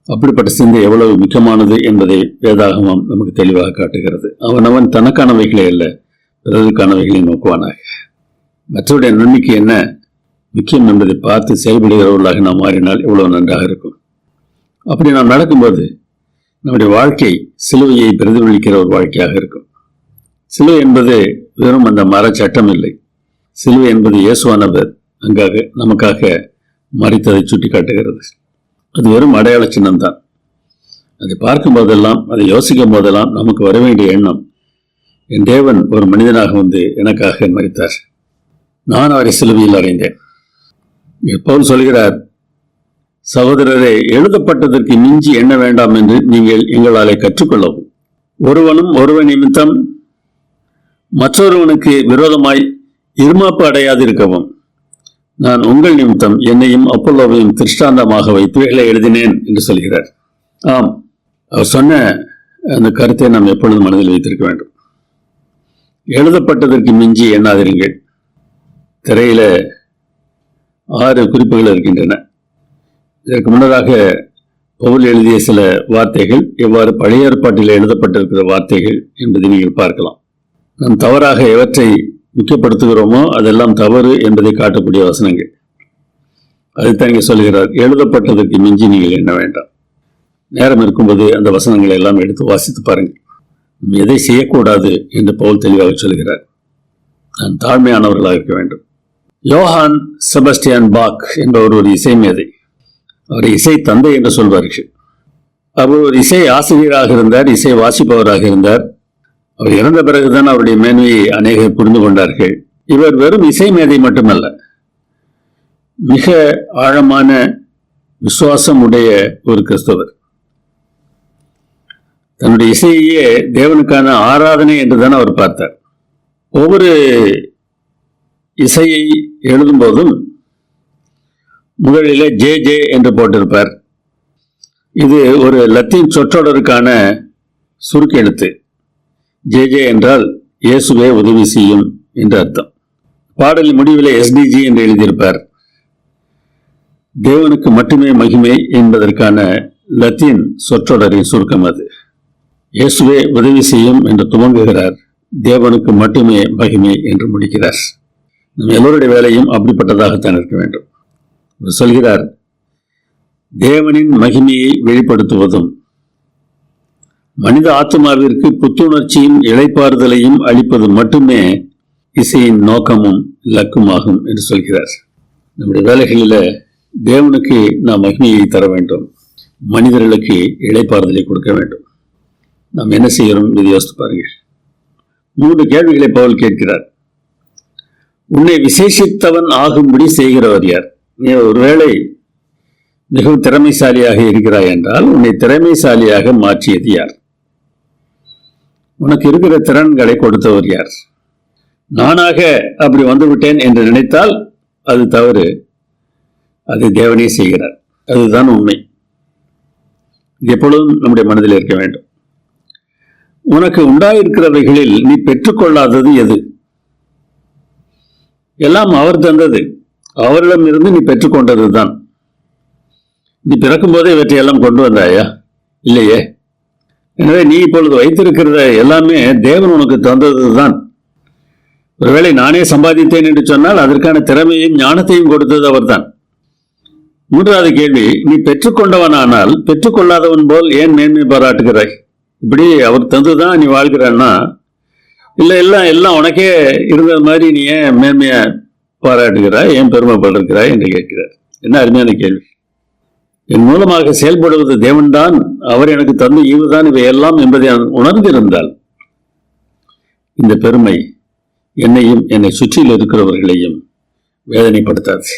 அப்படிப்பட்ட சிந்தை எவ்வளவு முக்கியமானது என்பதை வேதாகமம் நமக்கு தெளிவாக காட்டுகிறது. அவன் தனக்கானவைகளே அல்ல, பிறருக்கானவைகளை நோக்குவானாக. மற்றவருடைய நன்மைக்கு என்ன முக்கியம் என்பதை பார்த்து செயல்படுகிறவர்களாக நாம் மாறினால் எவ்வளவு நன்றாக இருக்கும். அப்படி நாம் நடக்கும்போது நம்முடைய வாழ்க்கை சிலுவையை பிரதிபலிக்கிற ஒரு வாழ்க்கையாக இருக்கும். சிலுவை என்பது வெறும் அந்த மர சட்டம் இல்லை. சிலுவை என்பது இயேசுவானவர் நமக்காக மரித்ததை சுட்டி காட்டுகிறது. அது வெறும் அடையாள சின்னம்தான். அதை பார்க்கும் போதெல்லாம், அதை யோசிக்கும் போதெல்லாம் நமக்கு வர வேண்டிய எண்ணம், என் தேவன் ஒரு மனிதனாக வந்து எனக்காக மரித்தார், நான் அவரை சிலுவையில் அறைந்தேன். பவுல் சொல்கிறார், சகோதரரே, எழுதப்பட்டதற்கு மிஞ்சி எண்ண வேண்டாம் என்று நீங்கள் எங்களாலே கற்றுக்கொள்ளவும், ஒருவன் நிமித்தம் மற்றொருவனுக்கு விரோதமாய் இருமாப்பு அடையாதிருக்கவும் நான் உங்கள் நிமித்தம் என்னையும் அப்பல்லோவையும் திருஷ்டாந்தமாக வைத்துவைகளை எழுதினேன் என்று சொல்கிறார். ஆம், அவர் சொன்ன அந்த கருத்தை நாம் எப்பொழுதும் மனதில் வைத்திருக்க வேண்டும். எழுதப்பட்டதற்கு மிஞ்சி எண்ணாதிருங்கள். திரையில 6 குறிப்புகள் இருக்கின்றன. இதற்கு முன்னதாக பவுல் எழுதிய சில வார்த்தைகள் எவ்வாறு பழைய ஏற்பாட்டில் எழுதப்பட்டிருக்கிற வார்த்தைகள் என்பதை நீங்கள் பார்க்கலாம். நாம் தவறாக எவற்றை முக்கியப்படுத்துகிறோமோ அதெல்லாம் தவறு என்பதை காட்டக்கூடிய வசனங்கள். அதைத்தான் இங்கே சொல்கிறார், எழுதப்பட்டதற்கு மிஞ்சி நீங்கள் எண்ண வேண்டாம். நேரம் இருக்கும்போது அந்த வசனங்களை எல்லாம் எடுத்து வாசித்து பாருங்கள். எதை செய்யக்கூடாது என்று பவுல் தெளிவாக சொல்கிறார். நான் தாழ்மையானவர்களாக இருக்க வேண்டும். யோஹான் செபஸ்டியன் பாக் என்பவர் ஒரு இசை மேதை. அவர் இசை தந்தை என்று சொல்வார்கள். அவர் ஒரு இசை ஆசிரியராக இருந்தார், இசை வாசிப்பவராக இருந்தார். அவர் இறந்த பிறகுதான் அவருடைய மேன்மையை அநேகர் புரிந்து கொண்டார்கள். இவர் வெறும் இசை மேதை மட்டுமல்ல, மிக ஆழமான விசுவாசம் உடைய ஒரு கிறிஸ்தவர். தன்னுடைய இசையே தேவனுக்கான ஆராதனை என்றுதான் அவர் பார்த்தார். ஒவ்வொரு இசையை எழுதும் போதும் முதலிலே ஜே ஜே என்று போட்டிருப்பார். இது ஒரு லத்தீன் சொற்றொடருக்கான சுருக்கெழுத்து. ஜே ஜே என்றால் இயேசுவே உதவி செய்யும் என்று அர்த்தம். பாடலின் முடிவிலே SDG என்று எழுதியிருப்பார். தேவனுக்கு மட்டுமே மகிமை என்பதற்கான லத்தீன் சொற்றொடரின் சுருக்கம் அது. இயேசுவே உதவி செய்யும் என்று துவங்குகிறார், தேவனுக்கு மட்டுமே மகிமை என்று முடிக்கிறார். நம் எல்லோருடைய வேலையும் அப்படிப்பட்டதாகத்தான் இருக்க வேண்டும். சொல்கிறார், தேவனின் மகிமையை வெளிப்படுத்துவதும் மனித ஆத்மாவிற்கு புத்துணர்ச்சியும் இளைப்பாறுதலையும் அளிப்பது மட்டுமே இசையின் நோக்கமும் இலக்குமாகும் என்று சொல்கிறார். நம்முடைய வேலைகளில தேவனுக்கு நாம் மகிமையை தர வேண்டும், மனிதர்களுக்கு இளைப்பாறுதலை கொடுக்க வேண்டும். நாம் என்ன செய்கிறோம் இதை யோசித்து பாருங்கள். 3 கேள்விகளை பவுல் கேட்கிறார். உன்னை விசேஷித்தவன் ஆகும்படி செய்கிறவர் யார்? நீ ஒருவேளை மிகவும் திறமைசாலியாக இருக்கிறாய் என்றால் உன்னை திறமைசாலியாக மாற்றியது யார்? உனக்கு இருக்கிற திறன்களை கொடுத்தவர் யார்? நானாக அப்படி வந்துவிட்டேன் என்று நினைத்தால் அது தவறு. அது தேவனே செய்கிறார். அதுதான் உண்மை. எப்பொழுதும் நம்முடைய மனதில் இருக்க வேண்டும். உனக்கு உண்டாயிருக்கிறவைகளில் நீ பெற்றுக்கொள்ளாதது எது? எல்லாம் அவர் தந்தது, அவரிடம் இருந்து நீ பெற்றுக்கொண்டதுதான். நீ பிறக்கும் போதே இவற்றையெல்லாம் கொண்டு வந்தாயா? இல்லையே. எனவே நீ இப்பொழுது வைத்திருக்கிறத எல்லாமே தேவன் உனக்கு தந்ததுதான். ஒருவேளை நானே சம்பாதித்தேன் என்று சொன்னால் அதற்கான திறமையும் ஞானத்தையும் கொடுத்தது அவர்தான். 3வது கேள்வி, நீ பெற்றுக்கொண்டவனானால் பெற்றுக்கொள்ளாதவன் போல் ஏன் மேன்மை பாராட்டுகிறாய்? இப்படி அவர் தந்துதான் நீ வாழ்கிறான்னா, இல்லை எல்லாம் உனக்கே இருந்தது மாதிரி நீ ஏன் மேன்மையா பாராட்டுகிறாய், ஏன் பெருமைப்படுகிறாய் என்று கேட்கிறார். என்ன அருமையான கேள்வி. என் மூலமாக செயல்படுவது தேவன்தான், அவர் எனக்கு தந்து ஈவுதான் இவையெல்லாம் என்பதை உணர்ந்திருந்தால் இந்த பெருமை என்னையும் என்னை சுற்றியில் இருக்கிறவர்களையும் வேதனைப்படுத்தாது.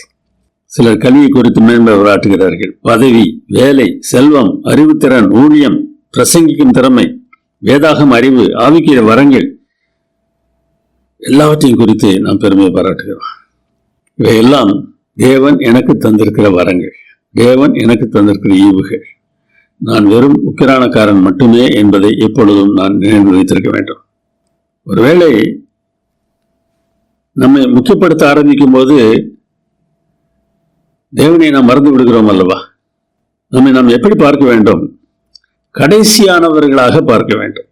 சிலர் கல்வியை குறித்து மேன்மை பாராட்டுகிறார்கள். பதவி, வேலை, செல்வம், அறிவுத்திறன், ஊழியம், பிரசங்கிக்கும் திறமை, வேதாகம் அறிவு, ஆவிக்கிற வரங்கள் எல்லாவற்றையும் குறித்து நாம் பெருமையை பாராட்டுகிறோம். இவையெல்லாம் தேவன் எனக்கு தந்திருக்கிற வரங்கள், தேவன் எனக்கு தந்திருக்கிற ஈவுகள். நான் வெறும் உக்கிரானக்காரன் மட்டுமே என்பதை எப்பொழுதும் நான் நினைவு வைத்திருக்க வேண்டும். ஒருவேளை நம்மை முக்கியப்படுத்த ஆரம்பிக்கும் போது தேவனை நாம் மறந்து விடுகிறோம் அல்லவா? நம்மை நாம் எப்படி பார்க்க வேண்டும்? கடைசியானவர்களாக பார்க்க வேண்டும்,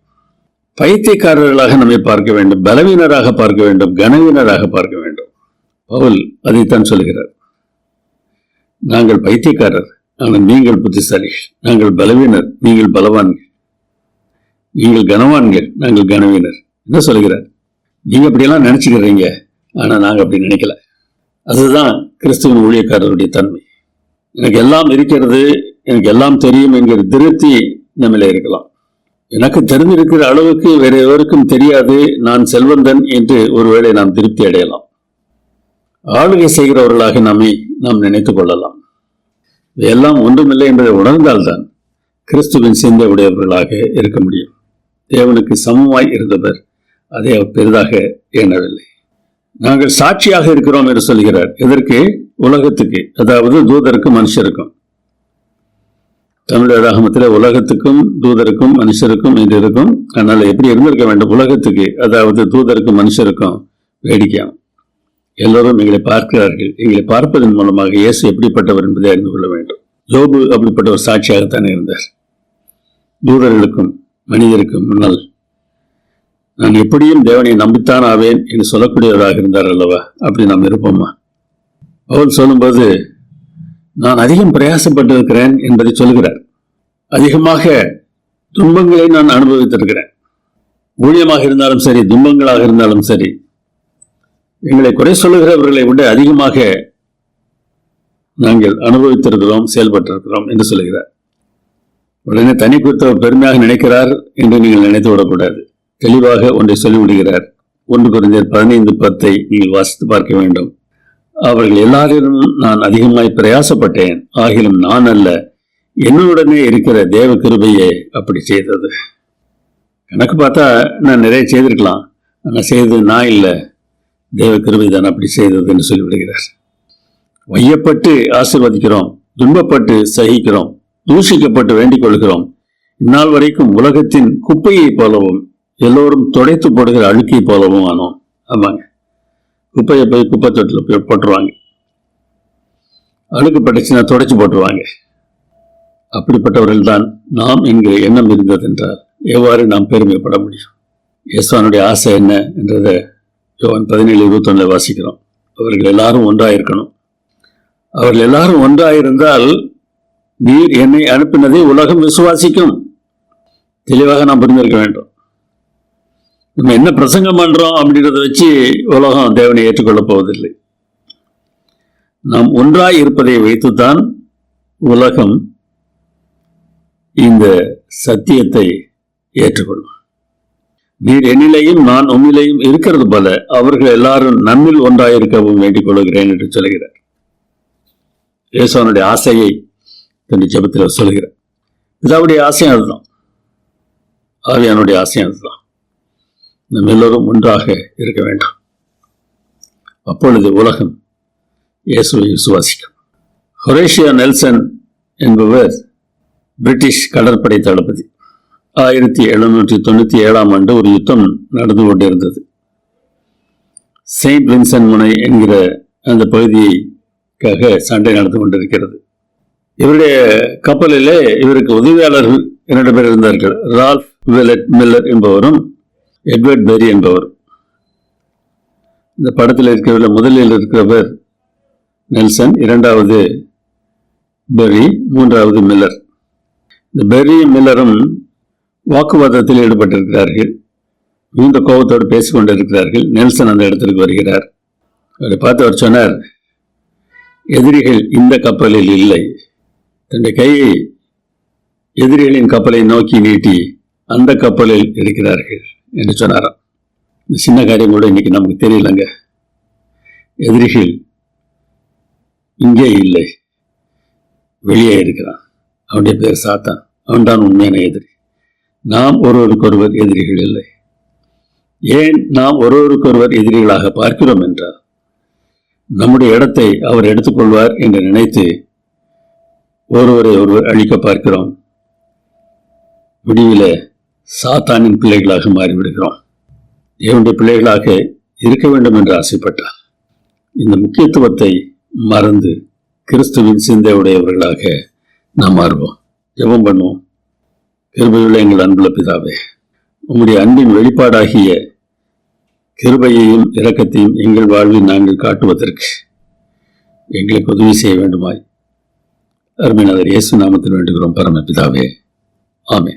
பைத்தியக்காரர்களாக நம்மை பார்க்க வேண்டும், பலவீனராக பார்க்க வேண்டும், கனவீனராக பார்க்க வேண்டும். பவுல் அதைத்தான் சொல்கிறார். நாங்கள் பைத்தியக்காரர், ஆனால் நீங்கள் புத்திசாலிகள். நாங்கள் பலவீனர், நீங்கள் பலவான்கள். நீங்கள் கனவான்கள், நாங்கள் கனவீனர். என்ன சொல்கிறார்? நீங்க அப்படியெல்லாம் நினைச்சுக்கிறீங்க, ஆனா நாங்க அப்படி நினைக்கல. அதுதான் கிறிஸ்துவின் ஊழியக்காரருடைய தன்மை. எனக்கு எல்லாம் இருக்கிறது, எனக்கு எல்லாம் தெரியும் என்கிற திருப்தி நம்மள இருக்கலாம். எனக்கு தெரிந்திருக்கிற அளவுக்கு வேற எவருக்கும் தெரியாது, நான் செல்வந்தன் என்று ஒருவேளை நாம் திருப்தி அடையலாம். ஆளுகை செய்கிறவர்களாக நாம் நினைத்துக் கொள்ளலாம். எல்லாம் ஒன்றுமில்லை என்பதை உணர்ந்தால்தான் கிறிஸ்துவின் சிந்தை உடையவர்களாக இருக்க முடியும். தேவனுக்கு சமமாய் இருந்தவர் அதை அவர் பெரிதாக எண்ணவில்லை. நாங்கள் சாட்சியாக இருக்கிறோம் என்று சொல்கிறார். எதற்கு? உலகத்துக்கு, அதாவது தூதருக்கும் மனுஷருக்கும். தமிழ் வேதாகமத்தில் உலகத்துக்கும் தூதருக்கும் மனுஷருக்கும் என்று இருக்கும். அதனால எப்படி இருந்திருக்க வேண்டும்? உலகத்துக்கு, அதாவது தூதருக்கும் மனுஷருக்கும் வேடிக்கையாகும். எல்லோரும் எங்களை பார்க்கிறார்கள். எங்களை பார்ப்பதன் மூலமாக இயேசு எப்படிப்பட்டவர் என்பதை அறிந்து கொள்ள வேண்டும். யோபு அப்படிப்பட்ட ஒரு சாட்சியாகத்தான் இருந்தார். தூதர்களுக்கும் மனிதருக்கும் முன்னால் நான் எப்படியும் தேவனை நம்பித்தான் ஆவேன் என்று சொல்லக்கூடியவராக இருந்தார் அல்லவா? அப்படி நாம் இருப்போமா? பவுல் சொல்லும்போது நான் அதிகம் பிரயாசப்பட்டிருக்கிறேன் என்பதை சொல்கிறார். அதிகமாக துன்பங்களை நான் அனுபவித்திருக்கிறேன். ஊழியமாக இருந்தாலும் சரி, துன்பங்களாக இருந்தாலும் சரி, எங்களை குறை சொல்லுகிறவர்களை விட அதிகமாக நாங்கள் அனுபவித்திருக்கிறோம், செயல்பட்டிருக்கிறோம் என்று சொல்லுகிறார். உடனே தனி குறித்தவர் பெருமையாக நினைக்கிறார் என்று நீங்கள் நினைத்து விடக்கூடாது. தெளிவாக ஒன்றை சொல்லிவிடுகிறார். 1 கொரிந்தியர் 15:10 நீங்கள் வாசித்து பார்க்க வேண்டும். அவர்கள் எல்லாரிலும் நான் அதிகமாய் பிரயாசப்பட்டேன், ஆகிலும் நான் அல்ல, என்னுடனே இருக்கிற தேவ கிருபையே அப்படி செய்தது. கணக்கு பார்த்தா நான் நிறைய செய்திருக்கலாம், ஆனால் செய்தது நான் இல்லை, தேவ கிருபை தான் அப்படி செய்தது என்று சொல்லிவிடுகிறார். வையப்பட்டு ஆசீர்வதிக்கிறோம், துன்பப்பட்டு சகிக்கிறோம், தூஷிக்கப்பட்டு வேண்டிக் கொள்கிறோம். இந்நாள் வரைக்கும் உலகத்தின் குப்பையை போலவும் எல்லோரும் துடைத்து போடுகிற அழுக்கை போலவும் ஆனோம். ஆமாங்க, குப்பையை போய் குப்பை தொட்டில் போய் போட்டுருவாங்க. அழுக்கு பட்டுச்சுன்னா துடைச்சு போட்டுருவாங்க. அப்படிப்பட்டவர்கள் தான் நாம் என்கிற எண்ணம் இருந்தது என்றால் எவ்வாறு நாம் பெருமைப்பட முடியும்? இயேசுவினுடைய ஆசை என்ன என்றதை யோவான் 17:21 வாசிக்கிறோம். அவர்கள் எல்லாரும் ஒன்றாயிருக்கணும். அவர்கள் எல்லாரும் ஒன்றாயிருந்தால் நீர் என்னை அனுப்பினதை உலகம் விசுவாசிக்கும். தெளிவாக நாம் புரிந்திருக்க வேண்டும். நம்ம என்ன பிரசங்கம் பண்றோம் அப்படின்றத வச்சு உலகம் தேவனை ஏற்றுக்கொள்ளப் போவதில்லை. நாம் ஒன்றாய் இருப்பதை வைத்துத்தான் உலகம் இந்த சத்தியத்தை ஏற்றுக்கொள்ளும். நீர் என்னிலையும் நான் உம்மிலையும் இருக்கிறது போல அவர்கள் எல்லாரும் நம்மில் ஒன்றாயிருக்கவும் வேண்டிக் கொள்கிறேன் என்று சொல்கிறார். இயேசுவினுடைய ஆசையை தன்னுடைய ஜெபத்தில் சொல்கிறார். பிதாவுடைய ஆசையும் அதுதான், ஆவியானுடைய ஆசையும் அதுதான். நம்ம எல்லோரும் ஒன்றாக இருக்க வேண்டும். அப்பொழுது உலகம் இயேசுவை விசுவாசிக்கும். ஹொரேஷியா நெல்சன் என்பவர் பிரிட்டிஷ் கடற்படை தளபதி. 1797 ஒரு யுத்தம் நடந்து கொண்டிருந்தது. செயின்ட் வின்சென்ட் முனை என்கிற அந்த பகுதிக்காக சண்டை நடந்து கொண்டிருக்கிறது. இவருடைய கப்பலிலே இவருக்கு உதவியாளர்கள் 2 பேர் இருந்தார்கள். ரால்ஃப் வில்லட் மில்லர் என்பவரும் எட்வர்ட் பெரி என்பவர். இந்த படத்தில் இருக்கிற முதலில் இருக்கிறவர் நெல்சன், 2வது பெரி, 3வது மில்லர். இந்த பெரியும் மில்லரும் வாக்குவாதத்தில் ஈடுபட்டிருக்கிறார்கள். மிகுந்த கோபத்தோடு பேசிக் கொண்டிருக்கிறார்கள். நெல்சன் அந்த இடத்திற்கு வருகிறார். அவரை பார்த்து அவர் சொன்னார், எதிரிகள் இந்த கப்பலில் இல்லை. தன்னுடைய கையை எதிரிகளின் கப்பலை நோக்கி நீட்டி அந்த கப்பலில் இருக்கிறார்கள் என்று சொன்னாராம். இந்த சின்ன காரியம் கூட இன்னைக்கு நமக்கு தெரியலங்க. எதிரிகள் இங்கே இல்லை, வெளியே இருக்கிறான். அவனுடைய பேர் சாத்தான். அவன்தான் உண்மையான எதிரி. நாம் ஒருவருக்கொருவர் எதிரிகள் இல்லை. ஏன் நாம் ஒருவருக்கொருவர் எதிரிகளாக பார்க்கிறோம் என்றால், நம்முடைய இடத்தை அவர் எடுத்துக்கொள்வார் என்று நினைத்து ஒருவரை ஒருவர் அழிக்க பார்க்கிறோம். முடிவில் சாத்தானின் பிள்ளைகளாக மாறிவிடுகிறோம். தேவனுடைய பிள்ளைகளாக இருக்க வேண்டும் என்று ஆசைப்பட்டார். இந்த முக்கியத்துவத்தை மறந்து கிறிஸ்துவின் சிந்தை உடையவர்களாக நாம் மாறுவோம். ஜெபம் பண்ணுவோம். கிருபையுள்ள எங்கள் அன்புள்ள பிதாவே, உம்முடைய அன்பின் வெளிப்பாடாகிய கிருபையையும் இரக்கத்தையும் எங்கள் வாழ்வில் நாங்கள் காட்டுவதற்கு எங்களுக்கு உதவி செய்ய வேண்டுமாய் அருமையானவர் இயேசு நாமத்தில் வேண்டுகிறோம் பரமபிதாவே. ஆமென்.